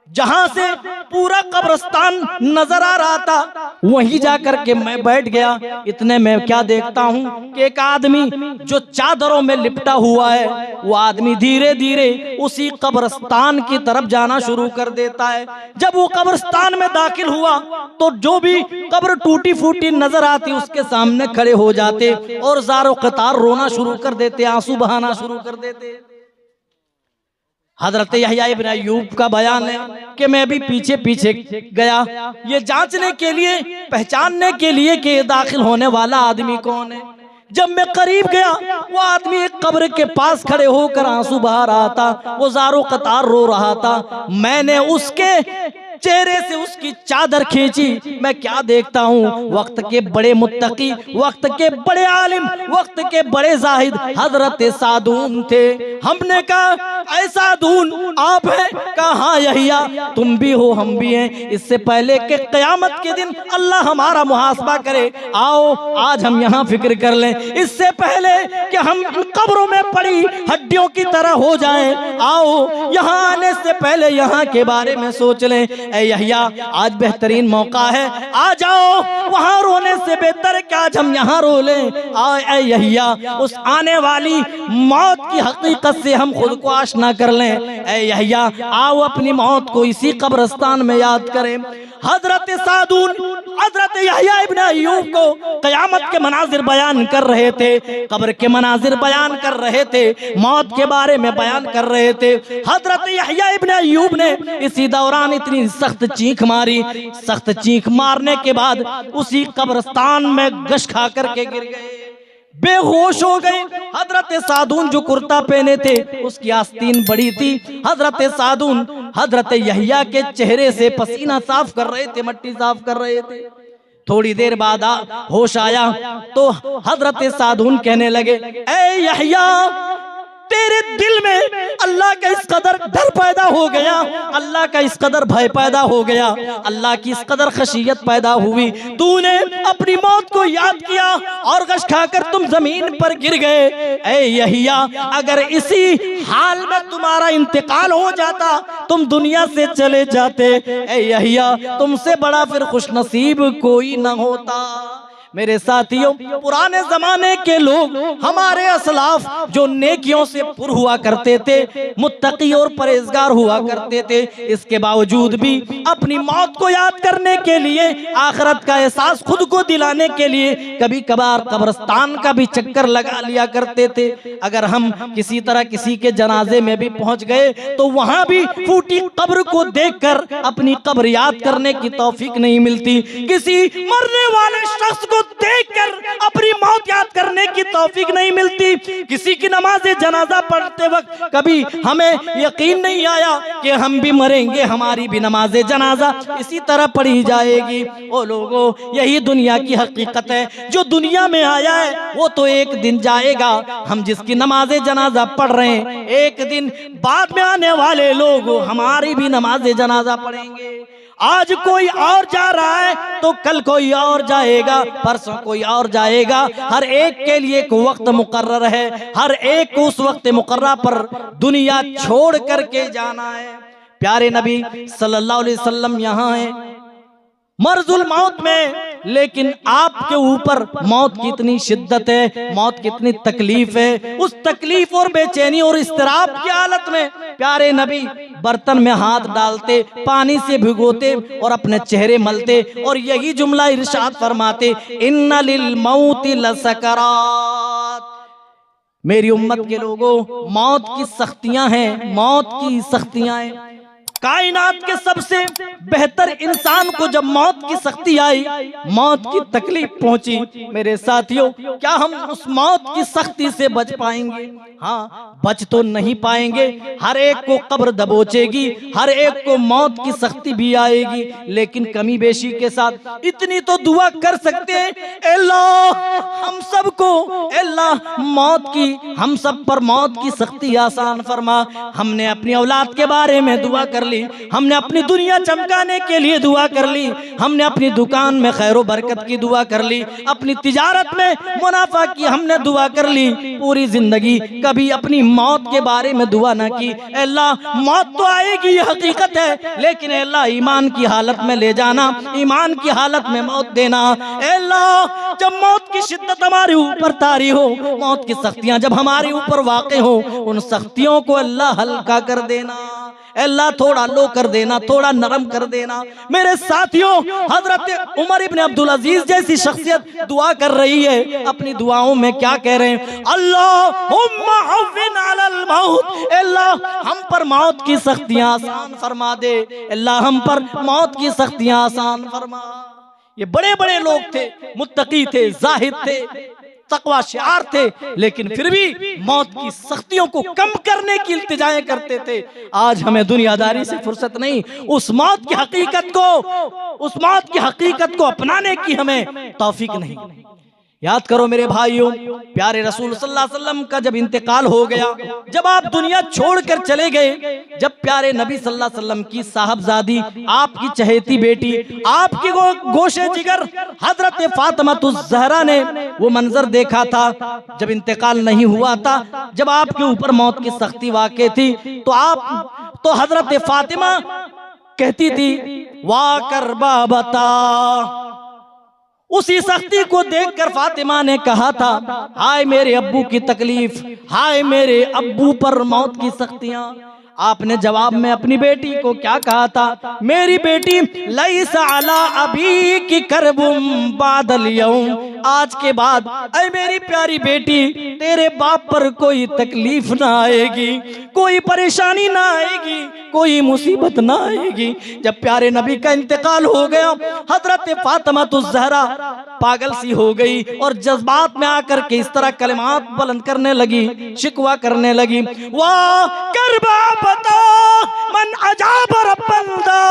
S1: जहां से पूरा कब्रिस्तान नजर आ रहा था, वहीं जाकर के मैं बैठ गया। इतने में क्या देखता हूं कि एक आदमी जो चादरों में लिपटा हुआ है, वो आदमी धीरे धीरे उसी कब्रिस्तान की तरफ जाना शुरू कर देता है। जब वो कब्रिस्तान में दाखिल हुआ तो जो भी कब्र टूटी फूटी नजर आती उसके सामने खड़े हो जाते और ज़ारो कतार रोना शुरू कर देते, आंसू बहाना शुरू कर देते। हजरत यहया इब्न अय्यूब का बयान है कि मैं भी पीछे पीछे गया, ये जांचने के लिए, पहचानने के लिए कि दाखिल होने वाला आदमी कौन है। जब मैं करीब गया, वो आदमी एक कब्र के पास खड़े होकर आंसू बहा रहा था, वो ज़ारो कतार रो रहा था। मैंने उसके चेहरे से उसकी चादर खींची। मैं क्या देखता हूँ, वक्त के बड़े मुत्तकी, वक्त के बड़े आलिम, वक्त के बड़े जाहिद हजरत सादून थे। हमने कहा, ऐ सादून आप हैं? कहा हाँ यहिया, तुम भी हो, हम भी हैं। इससे पहले कि क़यामत के दिन अल्लाह हमारा मुहासबा करे, आओ आज हम यहाँ फिक्र कर लें। इससे पहले कि हम कब्रों में पड़ी हड्डियों की तरह हो जाएं, आओ यहाँ आने से पहले यहाँ के बारे में सोच लें। ऐ यहिया, आज बेहतरीन मौका है, आ जाओ, वहां रोने से बेहतर है कि आज हम यहाँ रो लें। ऐ यहिया, उस आने वाली मौत की हकीकत से हम खुद को आशना कर लें। ऐ यहिया, आओ अपनी मौत को इसी कब्रिस्तान में याद करें। हजरत सादून हजरत यहया इब्न अय्यूब को क़यामत के मनाजिर बयान कर रहे थे, कब्र के मनाजिर बयान कर रहे थे, मौत के बारे में बयान कर रहे थे। हजरत यहया इब्न अय्यूब ने इसी दौरान इतनी सख्त चीख मारी, सख्त चीख मारने के बाद उसी कब्रिस्तान में गश खा करके गिर गए, बेहोश हो गए। हजरत सादून जो कुर्ता पहने थे उसकी आस्तीन बड़ी थी। हजरत सादून हजरत यहया के चेहरे से पसीना साफ कर रहे थे, मट्टी साफ कर रहे थे। थोड़ी देर बाद होश आया तो हजरत सादून कहने लगे, ऐ यहया, तेरे दिल में अल्लाह का इस कदर डर पैदा हो गया, अल्लाह का इस कदर भय पैदा हो गया, अल्लाह की इस कदर खशियत पैदा हुई, तूने अपनी मौत को याद किया और गश खाकर तुम जमीन पर गिर गए। ऐ यहिया, अगर इसी हाल में तुम्हारा इंतकाल हो जाता, तुम दुनिया से चले जाते, ऐ यहिया, तुमसे बड़ा फिर खुशनसीब कोई न होता। मेरे साथियों, पुराने जमाने के लोग, हमारे असलाफ जो नेकियों से पुर हुआ करते थे, मुत्तकी और परहेजगार हुआ करते थे, इसके बावजूद भी अपनी मौत को याद करने के लिए, आखिरत का एहसास खुद को दिलाने के लिए कभी कभार कब्रिस्तान का भी चक्कर लगा लिया करते थे। अगर हम किसी तरह किसी के जनाजे में भी पहुंच गए तो वहां भी फूटी कब्र को देखकर अपनी कब्र याद करने की तौफीक नहीं मिलती। किसी मरने वाले शख्स को देखकर अपनी मौत याद करने की तौफीक नहीं मिलती। किसी की नमाज जनाजा पढ़ते वक्त कभी हमें यकीन नहीं आया कि हम भी मरेंगे, हमारी भी नमाज जनाजा इसी तरह पढ़ी जाएगी। ओ लोगों, यही दुनिया की हकीकत है। जो दुनिया में आया है वो तो एक दिन जाएगा। हम जिसकी नमाज जनाजा पढ़ रहे हैं, एक दिन बाद में आने वाले लोग हमारी भी नमाज जनाजा पढ़ेंगे। आज कोई और जा रहा है तो कल कोई और जाएगा, परसों कोई और जाएगा। हर एक के लिए एक वक्त मुकर्रर है, हर एक को उस वक्त मुकर्रर पर दुनिया छोड़ करके जाना है। प्यारे नबी सल्लल्लाहु अलैहि वसल्लम यहाँ है, मर्जुल मौत में लेकिन आपके ऊपर मौत की इतनी शिद्दत है, मौत की इतनी तकलीफ है। उस तकलीफ और बेचैनी और इस्तराब की हालत में प्यारे नबी बर्तन में हाथ डालते, पानी से भिगोते और अपने चेहरे मलते और यही जुमला इरशाद फरमाते, इन्ना लिल मौति लसकरात। मेरी उम्मत के लोगों, मौत की सख्तियां हैं, मौत की सख्तियां हैं। कायनात के सबसे बेहतर इंसान को जब मौत की सख्ती आई, मौत की तकलीफ पहुंची, मेरे साथियों, क्या हम उस मौत की सख्ती से बच पाएंगे? हाँ, बच तो नहीं पाएंगे। हर एक को कब्र दबोचेगी, हर एक को मौत की सख्ती भी आएगी, लेकिन कमी बेशी के साथ इतनी तो दुआ कर सकते हैं, अल्लाह हम सबको, अल्लाह मौत की, हम सब पर मौत की सख्ती आसान फरमा। हमने अपनी औलाद के बारे में दुआ कर ली, हमने अपनी दुनिया चमकाने के लिए दुआ कर ली, हमने अपनी दुकान में खैर बरकत की दुआ कर ली, अपनी तिजारत में मुनाफा की हमने दुआ कर ली, पूरी जिंदगी कभी अपनी मौत के बारे में दुआ ना की। अल्लाह मौत तो आएगी, ये हकीकत है, लेकिन अल्लाह ईमान की हालत में ले जाना, ईमान की हालत में मौत देना। अल्लाह जब मौत की शिद्दत हमारे ऊपर तारी हो, मौत की सख्तियां जब हमारे ऊपर वाक़े हो, उन सख्तियों को अल्लाह हल्का कर देना, अल्लाह थोड़ा लो कर देना, थोड़ा नरम कर देना। मेरे साथियों, हजरत उमर इब्न अब्दुल अजीज जैसी शख्सियत दुआ कर रही है, अपनी दुआओं में क्या कह रहे हैं? अल्लाहुम्मा हव्विन अलल मौत, अल्लाह हम पर मौत की सख्तियां आसान फरमा दे, अल्लाह हम पर मौत की सख्तियां आसान फरमा। ये बड़े बड़े लोग थे, मुत्तकी थे, जाहिद थे, तकवा शिआर थे, लेकिन फिर भी मौत की सख्तियों को कम करने की इल्तिजाएं करते थे। आज हमें दुनियादारी से फुर्सत नहीं, उस मौत की हकीकत को, उस मौत की हकीकत को अपनाने की हमें तौफीक नहीं। याद करो मेरे भाइयों, प्यारे रसूल सल्लल्लाहु अलैहि वसल्लम का जब इंतकाल हो गया, जब आप दुनिया छोड़कर चले गए, जब प्यारे नबी सल्लल्लाहु अलैहि वसल्लम की साहबजादी, आपकी चहेती बेटी, आपकी गोशे जिगर हजरत फातिमातुज़ ज़हरा ने वो मंजर देखा था, जब इंतकाल नहीं हुआ था, जब आपके ऊपर मौत की सख्ती वाक़ई थी, तो हजरत फातिमा कहती थी, वाह करबा बता। उसी सख्ती को देखकर फातिमा ने कहा था, हाय मेरे अब्बू की तकलीफ, हाय मेरे अब्बू पर मौत की सख्तियां। आपने जवाब में अपनी बेटी को क्या कहा था? मेरी बेटी, लैसा अला अभी की करबुम बादल यौम, आज के बाद ऐ मेरी प्यारी बेटी, तेरे बाप पर कोई तकलीफ ना आएगी, कोई परेशानी ना आएगी, कोई मुसीबत ना आएगी। जब प्यारे नबी का इंतकाल हो गया, हजरत फातिमातुज़ ज़हरा पागल सी हो गई और जज्बात में आकर के इस तरह कलिमात बुलंद करने लगी, शिकवा करने लगी, वाह करबा बता मन अजाब रब्बंदा।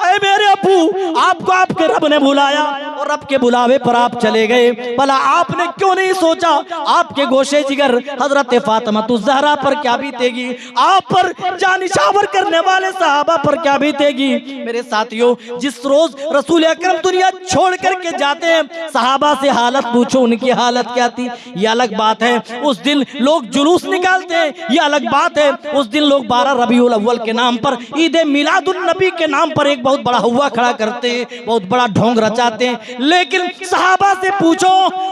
S1: ऐ मेरे अब्बू, आपको आपके रब ने बुलाया और रब के बुलावे पर आप चले गए, भला आपने क्यों नहीं सोचा आपके गोशे जिगर हजरत फातिमातुज़ ज़हरा पर क्या बीतेगी, आप पर जानिशावर करने वाले सहाबा पर क्या बीतेगी। मेरे साथियों, जिस रोज रसूल अकरम दुनिया छोड़ करके जाते हैं, सहाबा से हालत पूछो, उनकी हालत क्या थी, ये अलग बात है। उस दिन लोग जुलूस निकालते हैं, ये अलग बात है। उस दिन लोग 12 रबीउल अव्वल के नाम पर, ईद मिलादुन नबी के नाम पर एक बहुत बड़ा हुआ खड़ा करते हैं, बहुत बड़ा ढोंग रचाते हैं। लेकिन सहाबा से पूछो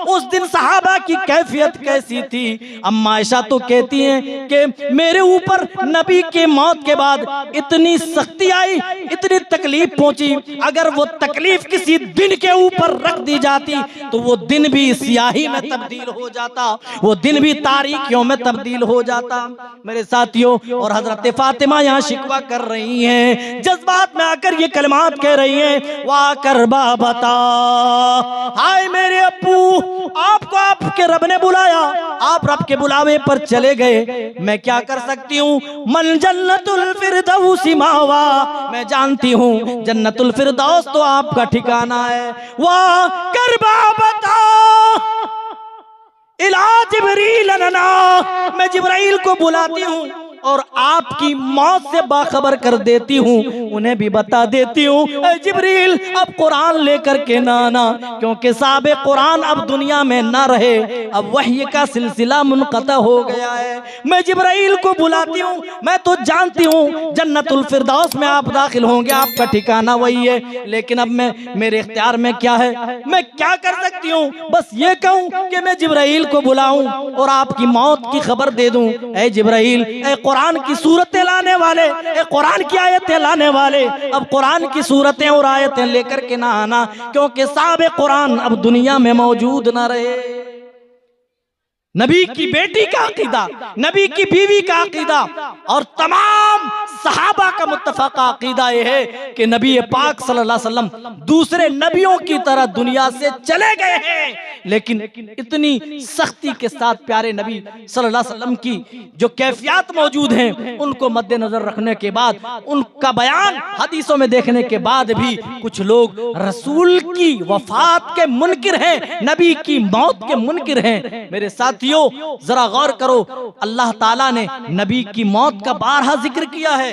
S1: उस दिन सहाबा की कैफियत कैसी थी। अम्मा आयशा तो कहती हैं कि मेरे ऊपर नबी के मौत के बाद इतनी सख्ती आई, इतनी तकलीफ पहुंची, अगर वो तकलीफ किसी दिन के ऊपर रख दी जाती तो वो दिन भी स्याही में तब्दील हो जाता, वो दिन भी तारीकियों में तब्दील हो जाता। मेरे साथियों, और हजरत फातिमा यहाँ शिकवा कर रही हैं, जज्बात में आकर ये कलमात कह रही हैं, वाह करबा बता, हाय मेरे अब्बू, आपको आपके रब ने बुलाया, आप रब के बुलावे पर चले गए, मैं क्या कर सकती हूँ। मन जन्नतुल फिरदौसी मावा, मैं जानती हूँ जन्नतुल फिरदौस तो आपका ठिकाना है। वाह करबा बता, इला जिब्रील लना, मैं जिब्राइल को बुलाती हूँ, और आपकी मौत से बाखबर कर देती हूँ, उन्हें भी बता देती हूँ, ऐ जिब्रील अब कुरान लेकर के ना आना, क्योंकि साहिब कुरान अब दुनिया में ना रहे, अब वही का सिलसिला मुनक़ता हो गया है। मैं जिब्राइल को बुलाती हूँ, मैं तो जानती हूँ जन्नतुल फिरदौस में आप दाखिल होंगे, आपका ठिकाना वही है, लेकिन अब मेरे इख्तियार में क्या है, मैं क्या कर सकती हूँ? बस ये कहूँ कि मैं जिब्राइल को बुलाऊं और आपकी मौत की खबर दे दूं। ऐ जिब्राइल, ऐ कुरान की सूरतें लाने वाले, ऐ कुरान की आयतें लाने वाले, अब कुरान की सूरतें और आयतें लेकर के ना आना, क्योंकि साहिब कुरान अब दुनिया में मौजूद ना रहे। नबी की बेटी का अकीदा, नबी की बीवी का अकीदा और तमाम सहाबा का मुत्तफक अकीदा यह है कि नबी पाक सल्लल्लाहु अलैहि वसल्लम दूसरे नबियों की तरह दुनिया से चले गए हैं, लेकिन इतनी सख्ती के साथ प्यारे नबी सल्लल्लाहु अलैहि वसल्लम की जो कैफियत मौजूद हैं उनको मद्देनजर रखने के बाद, उनका बयान हदीसों में देखने के बाद भी कुछ लोग रसूल की वफात के मुनकिर हैं, नबी की मौत के मुनकिर हैं। मेरे साथ जरा गौर करो, अल्लाह ताला ने नबी की मौत का बारहा जिक्र किया है।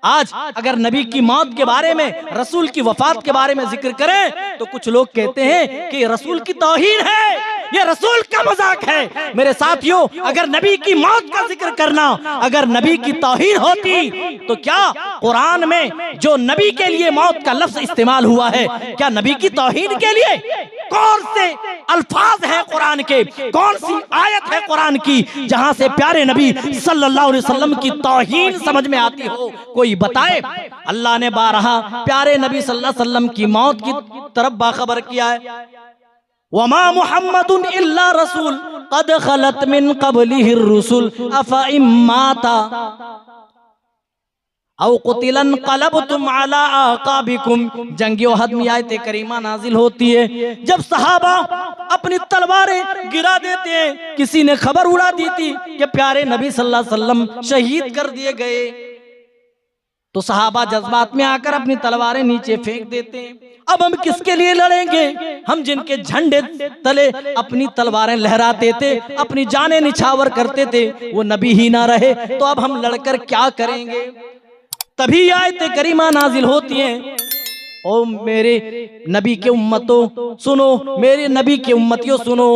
S1: आज अगर नबी की मौत के बारे में, रसूल की वफात के बारे में जिक्र करें तो कुछ लोग कहते हैं कि रसूल की तौहीन है, ये रसूल का मजाक है। मेरे साथियों, अगर नबी की मौत का जिक्र करना अगर नबी की तौहीन होती तो क्या कुरान में जो नबी के लिए मौत का लफ्ज इस्तेमाल हुआ है, क्या नबी की तौहीन के लिए कौन से अल्फाज हैं कुरान के, कौन सी आयत है कुरान की जहां से प्यारे नबी सल्लल्लाहु अलैहि वसल्लम की तौहीन समझ में आती हो? कोई बताए। अल्लाह ने बारहा प्यारे नबी सल्लल्लाहु अलैहि वसल्लम की मौत की तरफ बाखबर किया है। वमा मुहम्मदुन इल्ला रसूल कद खलत मिन क़ब्लिहि रुसुल अफा इम्माता औ कुतिलन क़लबतुम अला आक़ाबिकुम। जंग उहद में आयत करीमा नाजिल होती है, जब सहाबा अपनी तलवारें गिरा देते हैं। किसी ने खबर उड़ा दी थी कि प्यारे नबी सल्लल्लाहु अलैहि वसल्लम शहीद कर दिए गए, तो सहाबा जज्बात में आकर अपनी तलवारें नीचे फेंक देते हैं। अब हम किसके लिए लड़ेंगे? हम जिनके झंडे तले अपनी तलवारें लहराते थे, अपनी जानें निछावर करते थे, वो नबी ही ना रहे, तो अब हम लड़कर क्या करेंगे? तभी आयत करीमा नाजिल होती हैं, ओ मेरे नबी के उम्मतों सुनो, मेरे नबी के उम्मतियों सुनो,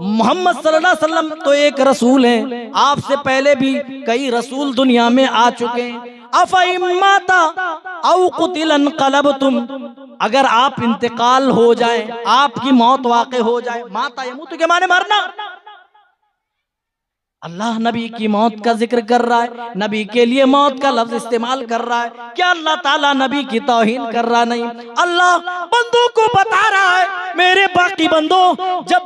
S1: मोहम्मद सल्लल्लाहु अलैहि वसल्लम तो एक रसूल हैं, आपसे पहले भी कई रसूल दुनिया में आ चुके हैं। अफा इम्माता औ कुतिलन क़लबतुम, अगर आप इंतकाल हो जाए, आपकी मौत वाक़े हो जाए, माता यमूतु के माने मरना, अल्लाह नबी की मौत का जिक्र कर रहा है, नबी के लिए मौत का लफ्ज इस्तेमाल कर रहा है। क्या अल्लाह ताला नबी की तौहीन कर रहा नहीं? अल्लाह बंदों को बता रहा है, मेरे बाकी बंदों, जब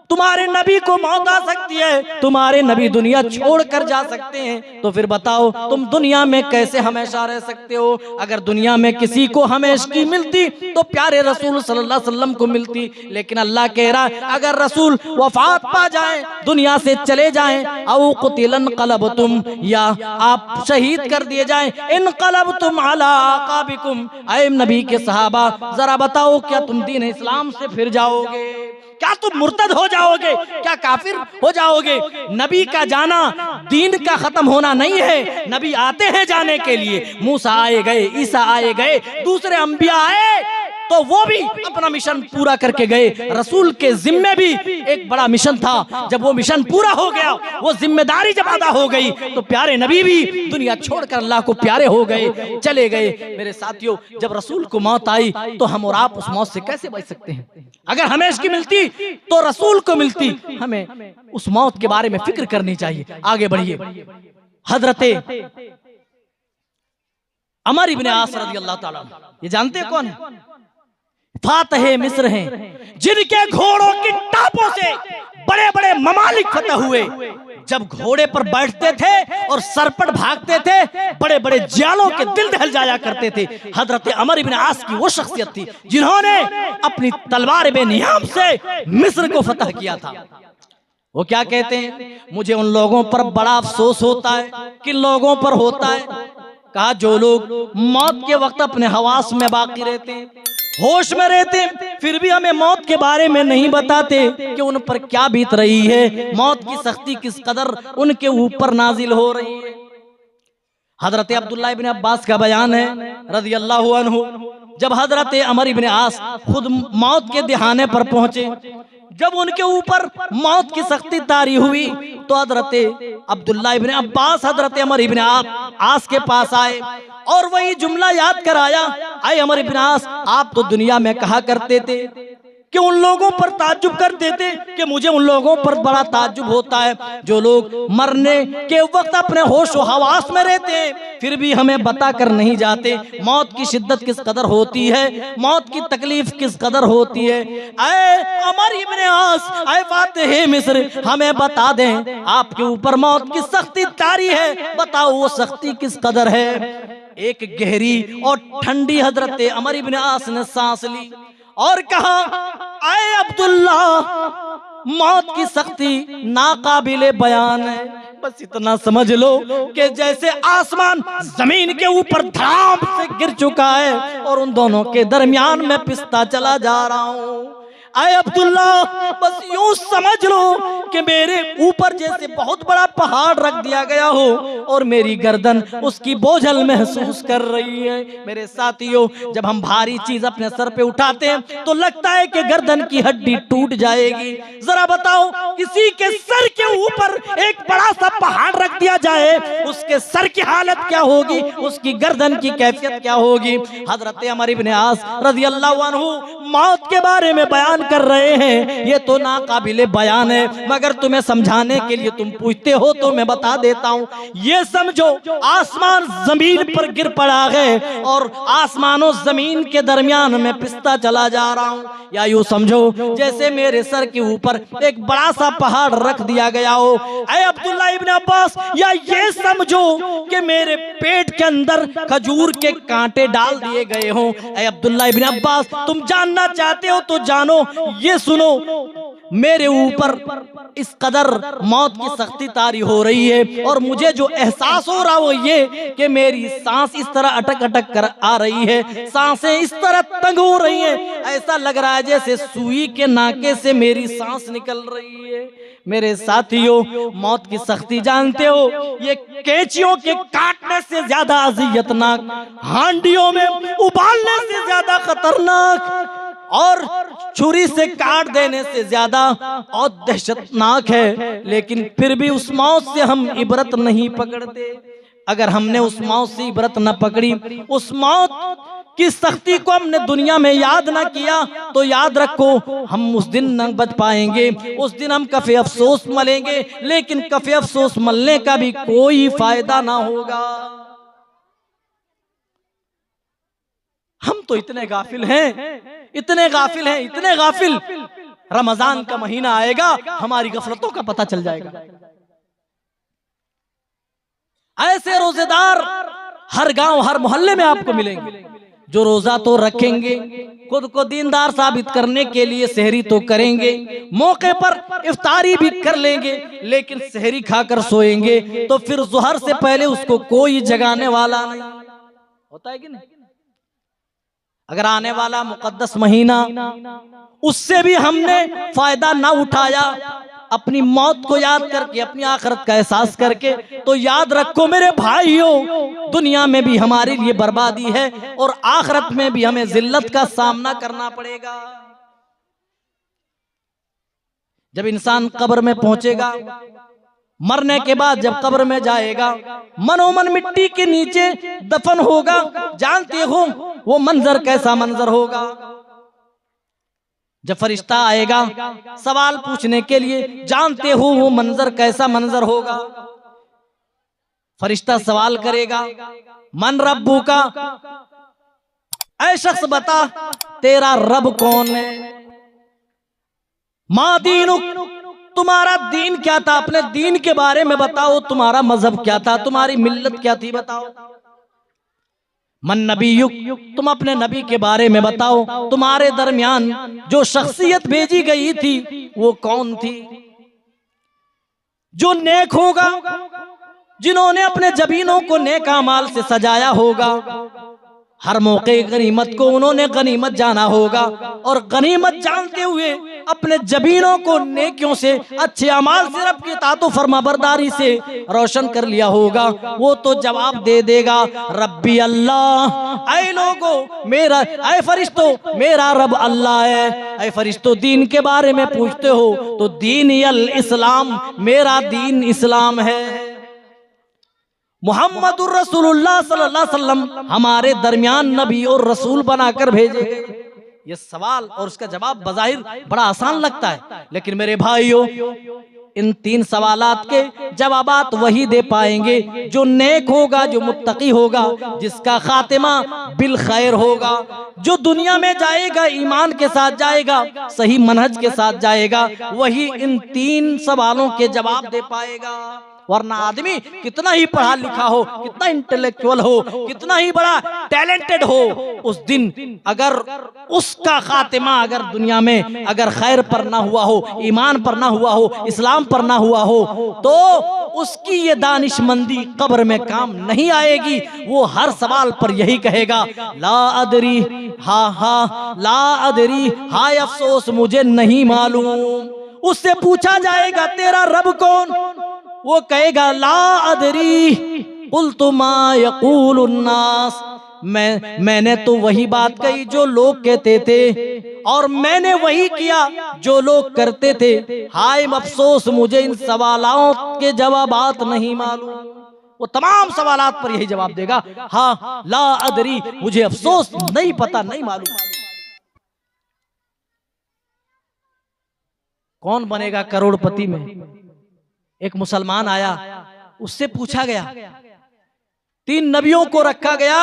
S1: तुम्हारे नबी को मौत आ सकती है, तुम्हारे नबी दुनिया छोड़कर जा सकते हैं, तो फिर बताओ तुम दुनिया में कैसे हमेशा रह सकते हो? अगर दुनिया में किसी को हमेशगी मिलती तो प्यारे रसूल सल्लल्लाहु अलैहि वसल्लम को मिलती, लेकिन अल्लाह कह रहा है अगर रसूल वफात पा जाए, दुनिया से चले जाएं, औ कुतिलन क़लबतुम, या आप शहीद कर दिए जाएं, इन क़लबतुम अला आक़ाबिकुम, ऐ नबी के सहाबा जरा बताओ क्या तुम दीन इस्लाम से फिर जाओगे? क्या तुम मुर्तद हो जाओगे? क्या काफिर हो जाओगे? नबी का जाना दीन का खत्म होना नहीं है, नबी आते हैं जाने के लिए। मूसा आए गए, ईसा आए गए, दूसरे अंबिया आए, तो वो भी अपना मिशन पूरा करके गए। रसूल के जिम्मे भी एक बड़ा मिशन था, जब वो मिशन पूरा हो गया, वो जिम्मेदारी जब अदा हो गई, तो प्यारे नबी भी दुनिया छोड़कर अल्लाह को प्यारे हो गए, चले गए। मेरे साथियों, जब रसूल को मौत आई तो हम और आप उस मौत से कैसे बच सकते हैं? अगर हमेशगी मिलती तो रसूल को मिलती। हमें उस मौत के बारे में फिक्र करनी चाहिए। आगे बढ़िए। हजरते अमर इब्न आस रज़ियल्लाहु ताला, ये जानते कौन है? फातह मिस्र हैं, जिनके घोड़ों की टापों से बड़े बड़े ममालिक फतह हुए। जब घोड़े पर बैठते थे और सरपट भागते थे, बड़े बड़े जियालों के दिल दहल जाया करते थे। हजरत अमर इब्न आस की वो शख्सियत थी जिन्होंने अपनी तलवार बेनियाम से मिस्र को फतह किया था। वो क्या कहते हैं? मुझे उन लोगों पर बड़ा अफसोस होता है। किन लोगों पर होता है? कहा जो लोग मौत के वक्त अपने हवास में बाकी रहते हैं, होश में रहते हैं, फिर भी हमें मौत के बारे में नहीं बताते कि उन पर क्या बीत रही है, मौत की सख्ती किस कदर उनके ऊपर नाजिल हो रही है। हजरत अब्दुल्लाह इब्न अब्बास का बयान है रज़ियल्लाहु अन्हु, जब हजरत अमर इब्न आस खुद मौत के दिहाने पर पहुंचे, जब उनके ऊपर मौत की सख्ती तारी हुई तो हजरत अब्दुल्लाह इब्न अब्बास हजरत अमर इब्न आस के पास आए और वही जुमला याद कराया, आए अमर इब्न आस, आप तो दुनिया में कहा करते थे कि उन लोगों पर ताज्जुब करते थे कि मुझे उन लोगों पर बड़ा ताज्जुब होता है जो लोग मरने के वक्त अपने होश व हवास में रहते हैं फिर भी हमें बता कर नहीं जाते मौत की शिद्दत किस कदर होती है, मौत की तकलीफ किस कदर होती है। ऐ अमर इब्न आस, ऐ फातिह मिस्र, हमें बता दें आपके ऊपर मौत की सख्ती तारी है, बताओ वो सख्ती किस कदर है। एक गहरी और ठंडी हजरत अमर इब्न आस ने सांस ली और कहा, आए अब्दुल्ला, मौत की सख्ती नाकाबिले बयान है। बस इतना समझ लो कि जैसे आसमान जमीन के ऊपर धड़ाम से गिर चुका है और उन दोनों के दरमियान में पिसता चला जा रहा हूं। आए अब्दुल्ला, बस यूं समझ लो कि मेरे ऊपर जैसे बहुत बड़ा पहाड़ रख दिया गया हो और मेरी गर्दन उसकी बोझल महसूस कर रही है। मेरे साथियों, जब हम भारी चीज अपने सर पे उठाते हैं तो लगता है कि गर्दन की हड्डी टूट जाएगी। जरा बताओ, किसी के सर के ऊपर एक बड़ा सा पहाड़ रख दिया जाए, उसके सर की हालत क्या होगी, उसकी गर्दन की कैफियत क्या होगी। हजरत अमर इब्न आस रज़ियल्लाहु अन्हु मौत के बारे में बयान कर रहे हैं, ये तो नाकाबिले बयान है, मगर तुम्हें समझाने के लिए तुम पूछते हो तो मैं बता देता हूं। ये समझो आसमान जमीन पर गिर पड़ा है और आसमानों जमीन के दरमियान में पिसता चला जा रहा हूं, या यूं समझो जैसे मेरे सर के ऊपर एक बड़ा सा पहाड़ रख दिया गया हो। ऐ अब्दुल्लाह इब्न अब्बास, या ये समझो कि मेरे पेट के अंदर खजूर के कांटे डाल दिए गए हों। ऐ अब्दुल्लाह इब्न अब्बास, तुम जानना चाहते हो तो जानो, ये सुनो, मेरे ऊपर इस कदर मौत की सख्ती तारी हो रही है और मुझे जो एहसास हो रहा वो ये कि मेरी सांस इस तरह अटक अटक कर आ रही है, सांसें इस तरह तंग हो रही हैं, ऐसा लग रहा है जैसे सुई के नाके से मेरी सांस निकल रही है। मेरे साथियों, मौत की सख्ती जानते हो, ये कैंचियों के काटने से ज्यादा अजियतनाक, हांडियों में उबालने से ज्यादा खतरनाक और छुरी से काट देने से ज्यादा और दहशतनाक है। लेकिन फिर भी उस मौत से हम इबरत नहीं पकड़ते। अगर हमने उस मौत से इबरत न पकड़ी, उस मौत की सख्ती को हमने दुनिया में याद ना किया, तो याद रखो हम उस दिन न बच पाएंगे। उस दिन हम कफे अफसोस मलेंगे, लेकिन कफे अफसोस मलने का भी कोई फायदा ना होगा। हम तो इतने गाफिल हैं, इतने गाफिल हैं, इतने गाफिल। रमजान का महीना आएगा, हमारी गफलतों का पता चल जाएगा। ऐसे रोजेदार हर गांव हर मोहल्ले में आपको मिलेंगे, जो रोजा तो रखेंगे, खुद को दीनदार साबित करने के लिए सहरी तो करेंगे, मौके पर इफ्तारी भी कर लेंगे, लेकिन सहरी खाकर सोएंगे तो फिर जुहर से पहले उसको कोई जगाने वाला नहीं होता है कि नहीं। अगर आने वाला मुकद्दस महीना, उससे भी हमने फायदा ना उठाया, अपनी मौत को याद करके, अपनी आखिरत का एहसास करके, तो याद रखो मेरे भाइयों, दुनिया में भी हमारे लिए बर्बादी है और आखिरत में भी हमें जिल्लत का सामना करना पड़ेगा। जब इंसान कब्र में पहुंचेगा, मरने के बाद जब कब्र में जाएगा, मनोमन मिट्टी के नीचे दफन होगा, जानते हो वो मंजर कैसा मंजर होगा। जब फरिश्ता आएगा सवाल पूछने के लिए, जानते हो वो मंजर कैसा मंजर होगा। फरिश्ता सवाल करेगा, मन रब्बू का, ऐ शख्स बता तेरा रब कौन है। मा दीनुक, तुम्हारा दीन क्या था, अपने दीन के बारे में बताओ, तुम्हारा मजहब क्या था, तुम्हारी मिल्लत क्या थी बताओ। मन नबीयुक, तुम अपने नबी के बारे में बताओ, तुम्हारे दरमियान जो शख्सियत भेजी गई थी वो कौन थी। जो नेक होगा, जिन्होंने अपने जबीनों को नेक अमाल से सजाया होगा, हर मौके गनीमत को उन्होंने गनीमत जाना होगा और गनीमत जानते हुए अपने जबीनों को नेकियों से, अच्छे अमाल से, रब की इताअत और फरमाबरदारी से रोशन कर लिया होगा, वो तो जवाब दे देगा रब्बी अल्लाह। ऐ लोगो मेरा, ऐ फरिश्तों मेरा रब अल्लाह है। ऐ फरिश्तों दीन के बारे में पूछते हो तो दीन अल इस्लाम, मेरा दीन इस्लाम है। मुहम्मदुर रसूलुल्लाह सल्लल्लाहु अलैहि वसल्लम हमारे दरमियान नबी और रसूल बनाकर भेजे। ये सवाल और उसका जवाब बज़ाहिर बड़ा आसान लगता है, लेकिन मेरे भाइयों इन 3 सवालात के जवाबात वही दे पाएंगे जो नेक होगा, जो मुत्तकी होगा, जिसका खातिमा बिल खैर होगा, जो दुनिया में जाएगा ईमान के साथ जाएगा, सही मनहज के साथ जाएगा, वही इन 3 सवालों के जवाब दे पाएगा। वरना आदमी कितना ही पढ़ा लिखा हो, कितना इंटेलेक्चुअल हो, कितना ही बड़ा टैलेंटेड हो, उस दिन अगर उसका खातिमा अगर दुनिया में अगर खैर पर ना हुआ हो, ईमान पर ना हुआ हो, इस्लाम पर ना हुआ हो, तो उसकी ये दानिशमंदी कब्र में काम नहीं आएगी। वो हर सवाल पर यही कहेगा ला अदरी, हा ला अदरी, हाय अफसोस मुझे नहीं मालूम। उससे पूछा जाएगा तेरा रब कौन, वो कहेगा ला अदरी कुल्तु मा यक़ूलुन नास, मैंने तो वही बात कही जो लोग कहते थे, और मैंने वही किया जो लोग करते थे। हाय अफसोस मुझे इन सवालों के जवाबात नहीं मालूम। वो तमाम सवालात पर यही जवाब देगा हाँ ला अदरी, मुझे अफसोस नहीं पता, नहीं मालूम। कौन बनेगा करोड़पति में? एक मुसलमान आया, उससे पूछा गया, 3 नबियों को रखा गया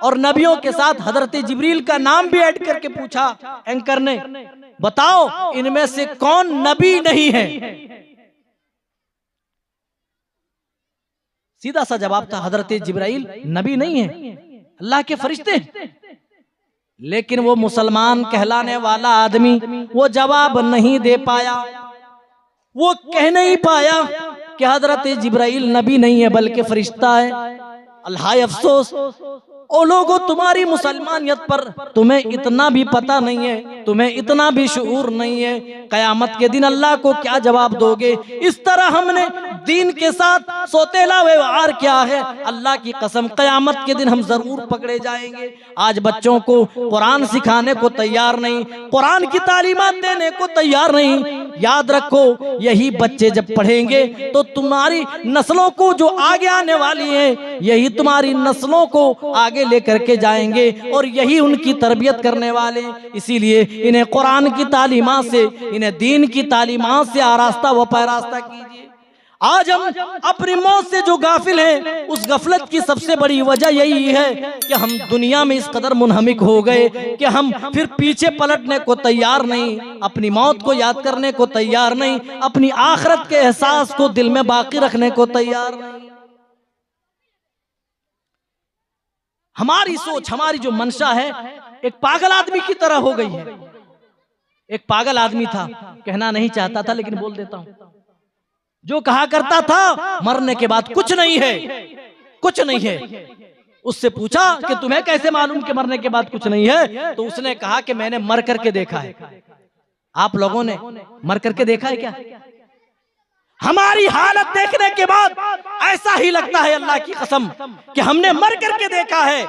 S1: और नबियों के साथ हजरत जिब्रील का नाम भी ऐड करके पूछा एंकर ने, बताओ इनमें से कौन नबी नहीं है? सीधा सा जवाब था हजरत जिब्राइल नबी नहीं है, अल्लाह के फरिश्ते। लेकिन वो मुसलमान कहलाने वाला आदमी वो जवाब नहीं दे पाया, वो कह नहीं पाया कि हजरत जिब्राइल नबी नहीं है बल्कि फरिश्ता है। अल्लाह अफसोस, ओ लोगों तुम्हारी मुसलमानियत पर तुम्हें इतना भी पता नहीं है, तुम्हें इतना भी शऊर नहीं है, कयामत के दिन अल्लाह को क्या जवाब दोगे? इस तरह हमने दीन के साथ सोतेला व्यवहार किया है, अल्लाह की कसम कयामत के दिन हम जरूर पकड़े जाएंगे। आज बच्चों को कुरान सिखाने को तैयार नहीं, कुरान की तालीमात देने को तैयार नहीं। याद रखो यही बच्चे जब पढ़ेंगे तो तुम्हारी नस्लों को जो आगे आने वाली है, यही तुम्हारी नस्लों को आगे लेकर के जाएंगे और यही उनकी तरबियत करने वाले। इसीलिए इन्हें कुरान की तालीमात से, इन्हें दीन की तालीमात से आरास्ता व पैरास्ता कीजिए। आज हम अपनी मौत से जो गाफिल हैं, उस गफलत की सबसे बड़ी वजह यही है कि हम दुनिया में इस कदर मुनहमिक हो गए कि हम फिर पीछे पलटने को तैयार नहीं, अपनी मौत को याद करने को तैयार नहीं, अपनी आखिरत के एहसास को दिल में बाकी रखने को तैयार नहीं। हमारी सोच, हमारी जो मंशा है एक पागल आदमी की तरह हो गई है। एक पागल आदमी था, कहना नहीं चाहता था लेकिन बोल देता हूं, जो कहा करता था मरने के बाद कुछ नहीं है, कुछ नहीं है। उससे पूछा कि तुम्हें कैसे मालूम कि मरने के बाद कुछ नहीं है? तो उसने कहा कि मैंने मर करके देखा है। आप लोगों ने मर करके देखा है क्या? हमारी हालत देखने के बाद ऐसा ही लगता है अल्लाह की कसम कि हमने मर करके देखा है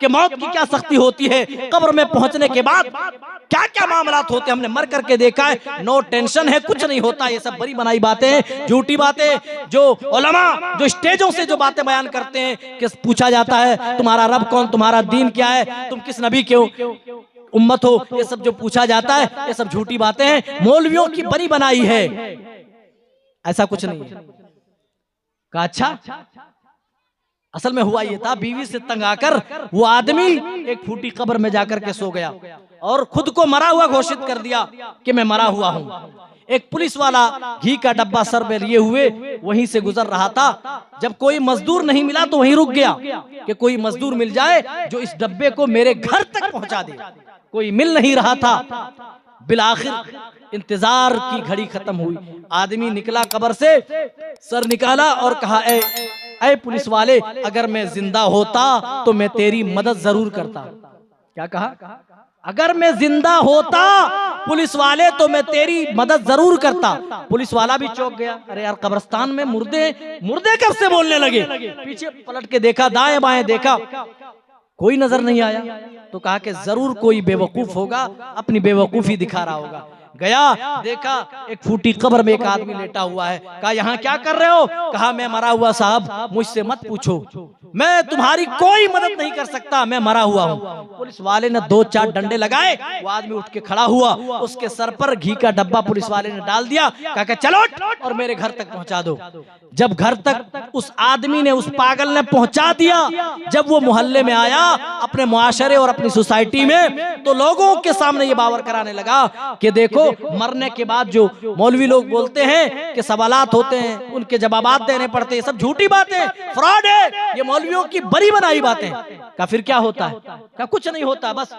S1: कि मौत की क्या सख्ती होती है, कब्र में पहुंचने के बाद क्या क्या मामलात होते हैं, हमने मर करके देखा है। नो टेंशन है, कुछ नहीं होता। ये सब बड़ी बनाई बातें हैं, झूठी बातें। जो उलमा जो स्टेजों से जो बातें बयान करते हैं कि पूछा जाता है तुम्हारा रब कौन, तुम्हारा दीन क्या है, तुम किस नबी के उम्मत हो, ये सब जो पूछा जाता है ये सब झूठी बातें हैं, मौलवियों की बनी बनाई है, ऐसा कुछ नहीं है। कहा अच्छा, असल में हुआ ये था, बीवी से तंग आकर वो आदमी एक फूटी कब्र में जाकर के सो गया और खुद को मरा हुआ घोषित कर दिया कि मैं मरा हुआ हूं। एक पुलिस वाला घी का डब्बा सर पे लिए हुए वहीं से गुजर रहा था। जब कोई मजदूर नहीं मिला तो वहीं रुक गया कि कोई मजदूर मिल जाए जो इस डब्बे को मेरे घर तक पहुंचा दे। कोई मिल नहीं रहा था। बिलाखिर इंतजार की घड़ी खत्म हुई। आदमी निकला कब्र से, सर निकाला और कहा ऐ पुलिस वाले, अगर मैं जिंदा होता तो मैं तेरी मदद जरूर करता। क्या कहा? अगर मैं जिंदा होता पुलिस वाले तो मैं तेरी मदद जरूर करता। पुलिस वाला भी चौंक गया, अरे यार कब्रिस्तान में मुर्दे मुर्दे कब से बोलने लगे। पीछे पलट के देखा, दाएं बाएं देखा, कोई नजर नहीं आया। तो कहा कि जरूर कोई बेवकूफ होगा, अपनी बेवकूफी दिखा रहा होगा। गया, देखा एक फूटी कब्र में एक आदमी लेटा हुआ है। कहा यहाँ क्या कर रहे हो। कहा मैं मरा हुआ साहब, मुझसे मत पूछो, मैं तुम्हारी कोई मदद नहीं कर सकता, मैं मरा हुआ हूँ। पुलिस वाले ने 2-4 डंडे लगाए, वो आदमी उठ के खड़ा हुआ, उसके सर पर घी का डब्बा पुलिस वाले ने डाल दिया। कहा चलो और मेरे घर तक पहुंचा दो। जब घर तक उस आदमी ने, उस पागल ने पहुंचा दिया, जब वो मोहल्ले में आया अपने मुआशरे और अपनी सोसाइटी में, तो लोगों के सामने ये बावर कराने लगा कि देखो मरने के बाद जो मौलवी लोग बोलते हैं कि सवालात होते हैं, उनके जवाबात देने पड़ते हैं, सब झूठी बातें, फ्रॉड है, ये मौलवियों की बड़ी बनाई बातें। का फिर क्या होता है। क्या कुछ नहीं होता, बस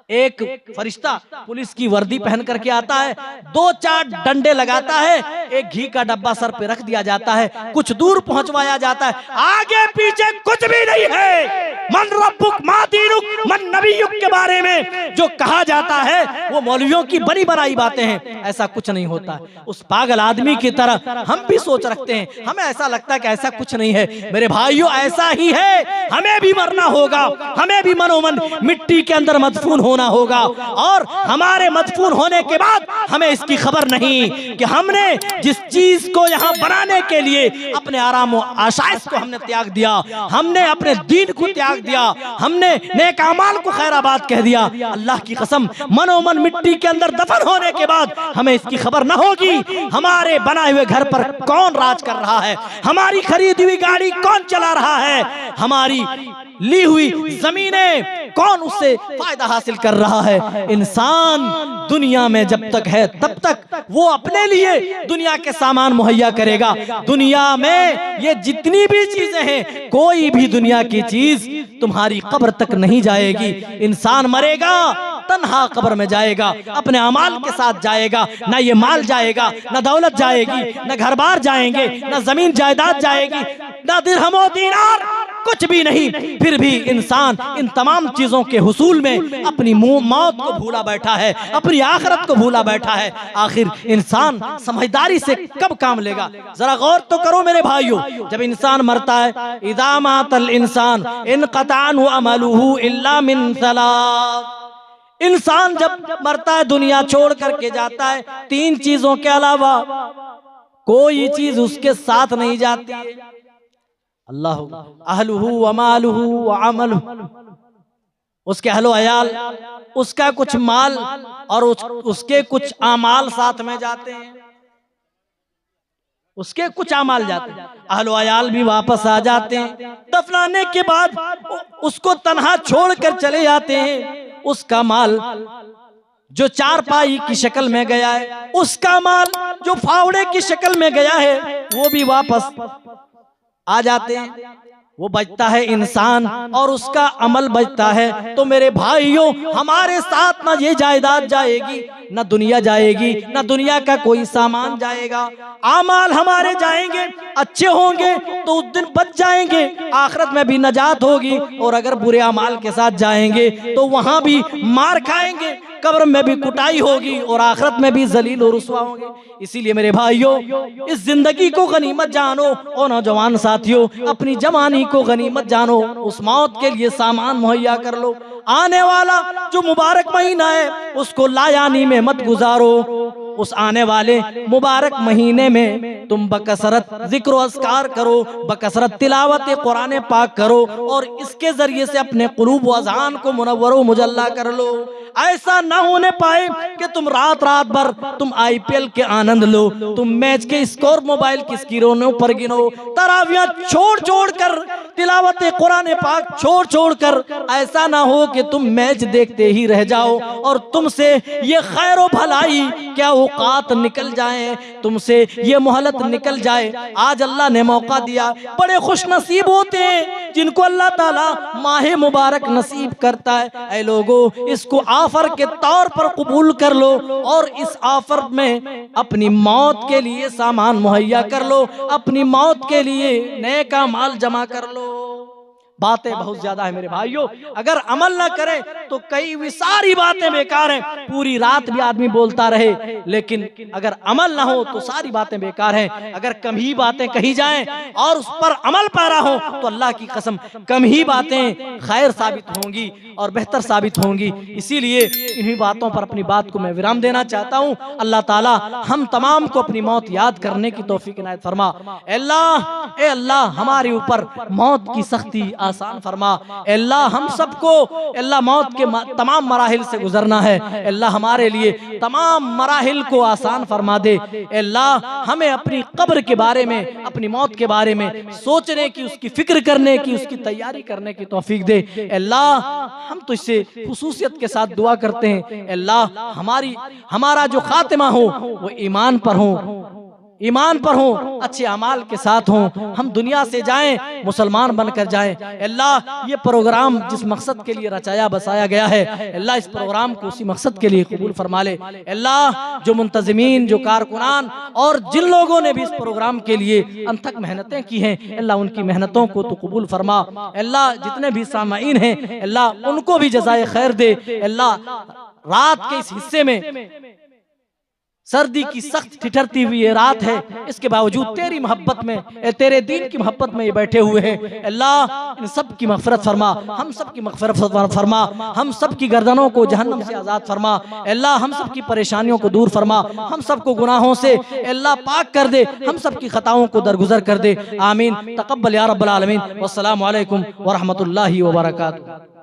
S1: एक फरिश्ता पुलिस की वर्दी पहन करके आता है, 2-4 डंडे लगाता है, एक घी का डब्बा सर पे रख दिया जाता है, कुछ दूर पहुंचवाया जाता है, आगे पीछे कुछ भी नहीं है। मन रब्बुक मा दीनुक मन नबियुक के बारे में जो कहा जाता है वो मौलवियों की बड़ी बनाई बातें हैं, ऐसा कुछ नहीं होता। उस पागल आदमी की तरह हम भी सोच रखते हैं, हमें ऐसा लगता है कि ऐसा कुछ नहीं है। मेरे भाइयों ऐसा ही है, हमें भी मरना होगा, हमें भी मनोमन मिट्टी के अंदर मदफून होना होगा, और हमारे मदफून होने के बाद हमें इसकी खबर नहीं कि हमने जिस चीज को यहाँ बनाने के लिए अपने आराम और आशाइश को हमने त्याग दिया, हमने अपने दीन को त्याग दिया, हमने नेक अमाल को खैराबाद कह दिया। अल्लाह की कसम मनोमन मिट्टी के अंदर दफन होने के बाद हमें इसकी खबर न होगी हमारे बनाए हुए घर पर कौन राज कर रहा है, हमारी खरीदी हुई गाड़ी कौन चला रहा है, हमारी ली हुई जमीनें कौन उससे फायदा हासिल कर रहा है। इंसान दुनिया में जब तक है तब तक वो अपने लिए दुनिया के सामान मुहैया करेगा। दुनिया में ये जितनी भी चीजें हैं, कोई भी दुनिया की चीज तुम्हारी कब्र तक नहीं जाएगी। इंसान मरेगा तन्हा कब्र में जाएगा, अपने अमाल के साथ जाएगा, ना ये माल जाएगा, ना दौलत जाएगी, ना घर बार जाएंगे, ना जमीन जायदाद जाएगी, ना दिरहम दीनार, कुछ भी नहीं। फिर भी इंसान इन तमाम चीजों के हुसूल में अपनी मौत को भूला बैठा है, अपनी आखिरत को भूला बैठा है। आखिर इंसान समझदारी से कब काम लेगा, जरा गौर तो करो मेरे भाइयों। जब इंसान मरता है, इज़ा मातल इंसान इनक़ताअ अमलुहु इल्ला मिन सलास, इंसान जब मरता है दुनिया छोड़ करके जाता है, 3 चीजों के अलावा कोई चीज उसके साथ नहीं जाती है। अल्लाह अहलुहु व मालुहु व अमलुहु, उसके अहलो अयाल, उसका कुछ माल और उसके कुछ आमाल साथ में जाते हैं, उसके कुछ अमाल जाते हैं, अहलो अयाल भी वापस आ जाते हैं। दफनाने के बाद उसको तन्हा छोड़कर चले जाते हैं। उसका माल जो चारपाई की शक्ल में गया है, उसका माल जो फावड़े की शक्ल में गया है, वो भी वापस आ जाते हैं। वो बचता है इंसान और उसका अमल बचता है। तो मेरे भाइयों, हमारे साथ ना ये जायदाद जाएगी, ना दुनिया जाएगी, ना दुनिया का कोई सामान जाएगा। आमाल हमारे जाएंगे, अच्छे होंगे तो उस दिन बच जाएंगे, आखिरत में भी नजात होगी। और अगर बुरे अमाल के साथ जाएंगे तो वहां भी मार खाएंगे, कब्र में भी कुटाई होगी और आखिरत में भी जलील और रुसवा होंगे। इसीलिए मेरे भाइयों, इस जिंदगी को गनीमत जानो और नौजवान साथियों, अपनी जवानी को गनीमत जानो, उस मौत के लिए सामान मुहैया कर लो। आने वाला जो मुबारक महीना है उसको लायानी में मत गुजारो। उस आने वाले मुबारक महीने में तुम बकसरत जिक्र अस्कार करो, बकसरत तिलावत कुरान पाक करो और इसके जरिए से अपने कुलूब व अज़हान को मुनव्वर व मुजल्ला कर लो। ऐसा ना होने पाए कि तुम रात रात भर तुम IPL के आनंद लो, तुम मैच के स्कोर मोबाइल की स्क्रीनों पर गिनो, तरावियां छोड़ छोड़ कर, तिलावत कुरान पाक छोड़ छोड़ कर। ऐसा ना हो कि तुम मैच देखते ही रह जाओ और तुमसे ये खैर भलाई क्या औकात निकल जाए, तुमसे ये मोहलत निकल जाए। आज अल्लाह ने मौका दिया, बड़े खुश नसीब होते हैं जिनको अल्लाह ताला माह मुबारक नसीब करता है। ऐ लोगों, इसको ऑफर के तौर पर कबूल कर लो और इस ऑफर में अपनी मौत के लिए सामान मुहैया कर लो, अपनी मौत के लिए नेक माल जमा कर लो। बातें बहुत ज्यादा है मेरे भाइयों। अगर अमल ना करें तो कई भी सारी बातें बेकार हैं। पूरी रात भी आदमी बोलता रहे, लेकिन अगर अमल ना हो तो सारी बातें बेकार हैं। अगर कम ही बातें कही जाएं और उस पर अमल पैरा हो तो अल्लाह की कसम कम ही बातें खैर साबित होंगी और बेहतर साबित होंगी। इसीलिए इन्हीं बातों पर अपनी बात को मैं विराम देना चाहता हूँ। अल्लाह ताला हम तमाम को अपनी मौत याद करने की तौफीक इनायत फरमा। अल्लाह हमारे ऊपर मौत की सख्ती आसान फरमा। अल्लाह हम सबको अल्लाह मौत के तमाम मराहिल से गुजरना है। अल्लाह हमारे लिए तमाम मराहिल को आसान फरमा दे। अल्लाह हमें अपनी कब्र के बारे में, अपनी मौत के बारे में सोचने की, उसकी फिक्र करने की, उसकी तैयारी करने की तौफीक दे। अल्लाह हम तो इससे खुसूसियत के साथ दुआ करते हैं, अल्लाह हमारा जो खातिमा हो वो ईमान पर हो, ईमान पर हो, अच्छे अमाल के साथ हों, हम दुनिया से जाएं मुसलमान बनकर जाएं। अल्लाह ये प्रोग्राम जिस मकसद के लिए रचाया बसाया गया है, अल्लाह इस प्रोग्राम को उसी मकसद के लिए कबूल फरमा ले। अल्लाह जो मुंतज़िमीन, जो कारकुनान और जिन लोगों ने भी इस प्रोग्राम के लिए अनथक मेहनतें की हैं, अल्लाह उनकी मेहनतों को तो कबूल फरमा। अल्लाह जितने भी सामाईन हैं अल्लाह उनको भी जज़ाए खैर दे। अल्लाह रात के इस हिस्से में सर्दी की सख्त ठिठरती हुई ये रात है, इसके बावजूद तेरी मोहब्बत में, तेरे दीन की मोहब्बत में ये बैठे हुए हैं। अल्लाह इन सब की मग़फ़िरत फरमा, हम सब की मग़फ़िरत फरमा, हम सब की गर्दनों को जहन्नम से आज़ाद फरमा। अल्लाह हम सब की परेशानियों को दूर फरमा, हम सबको गुनाहों से अल्लाह पाक कर दे, हम सब की खताओं को दरगुजर कर दे। आमीन। तक़ब्बल या रब्बल आलमीन। वस्सलामु अलैकुम व रहमतुल्लाहि व बरकातुहू।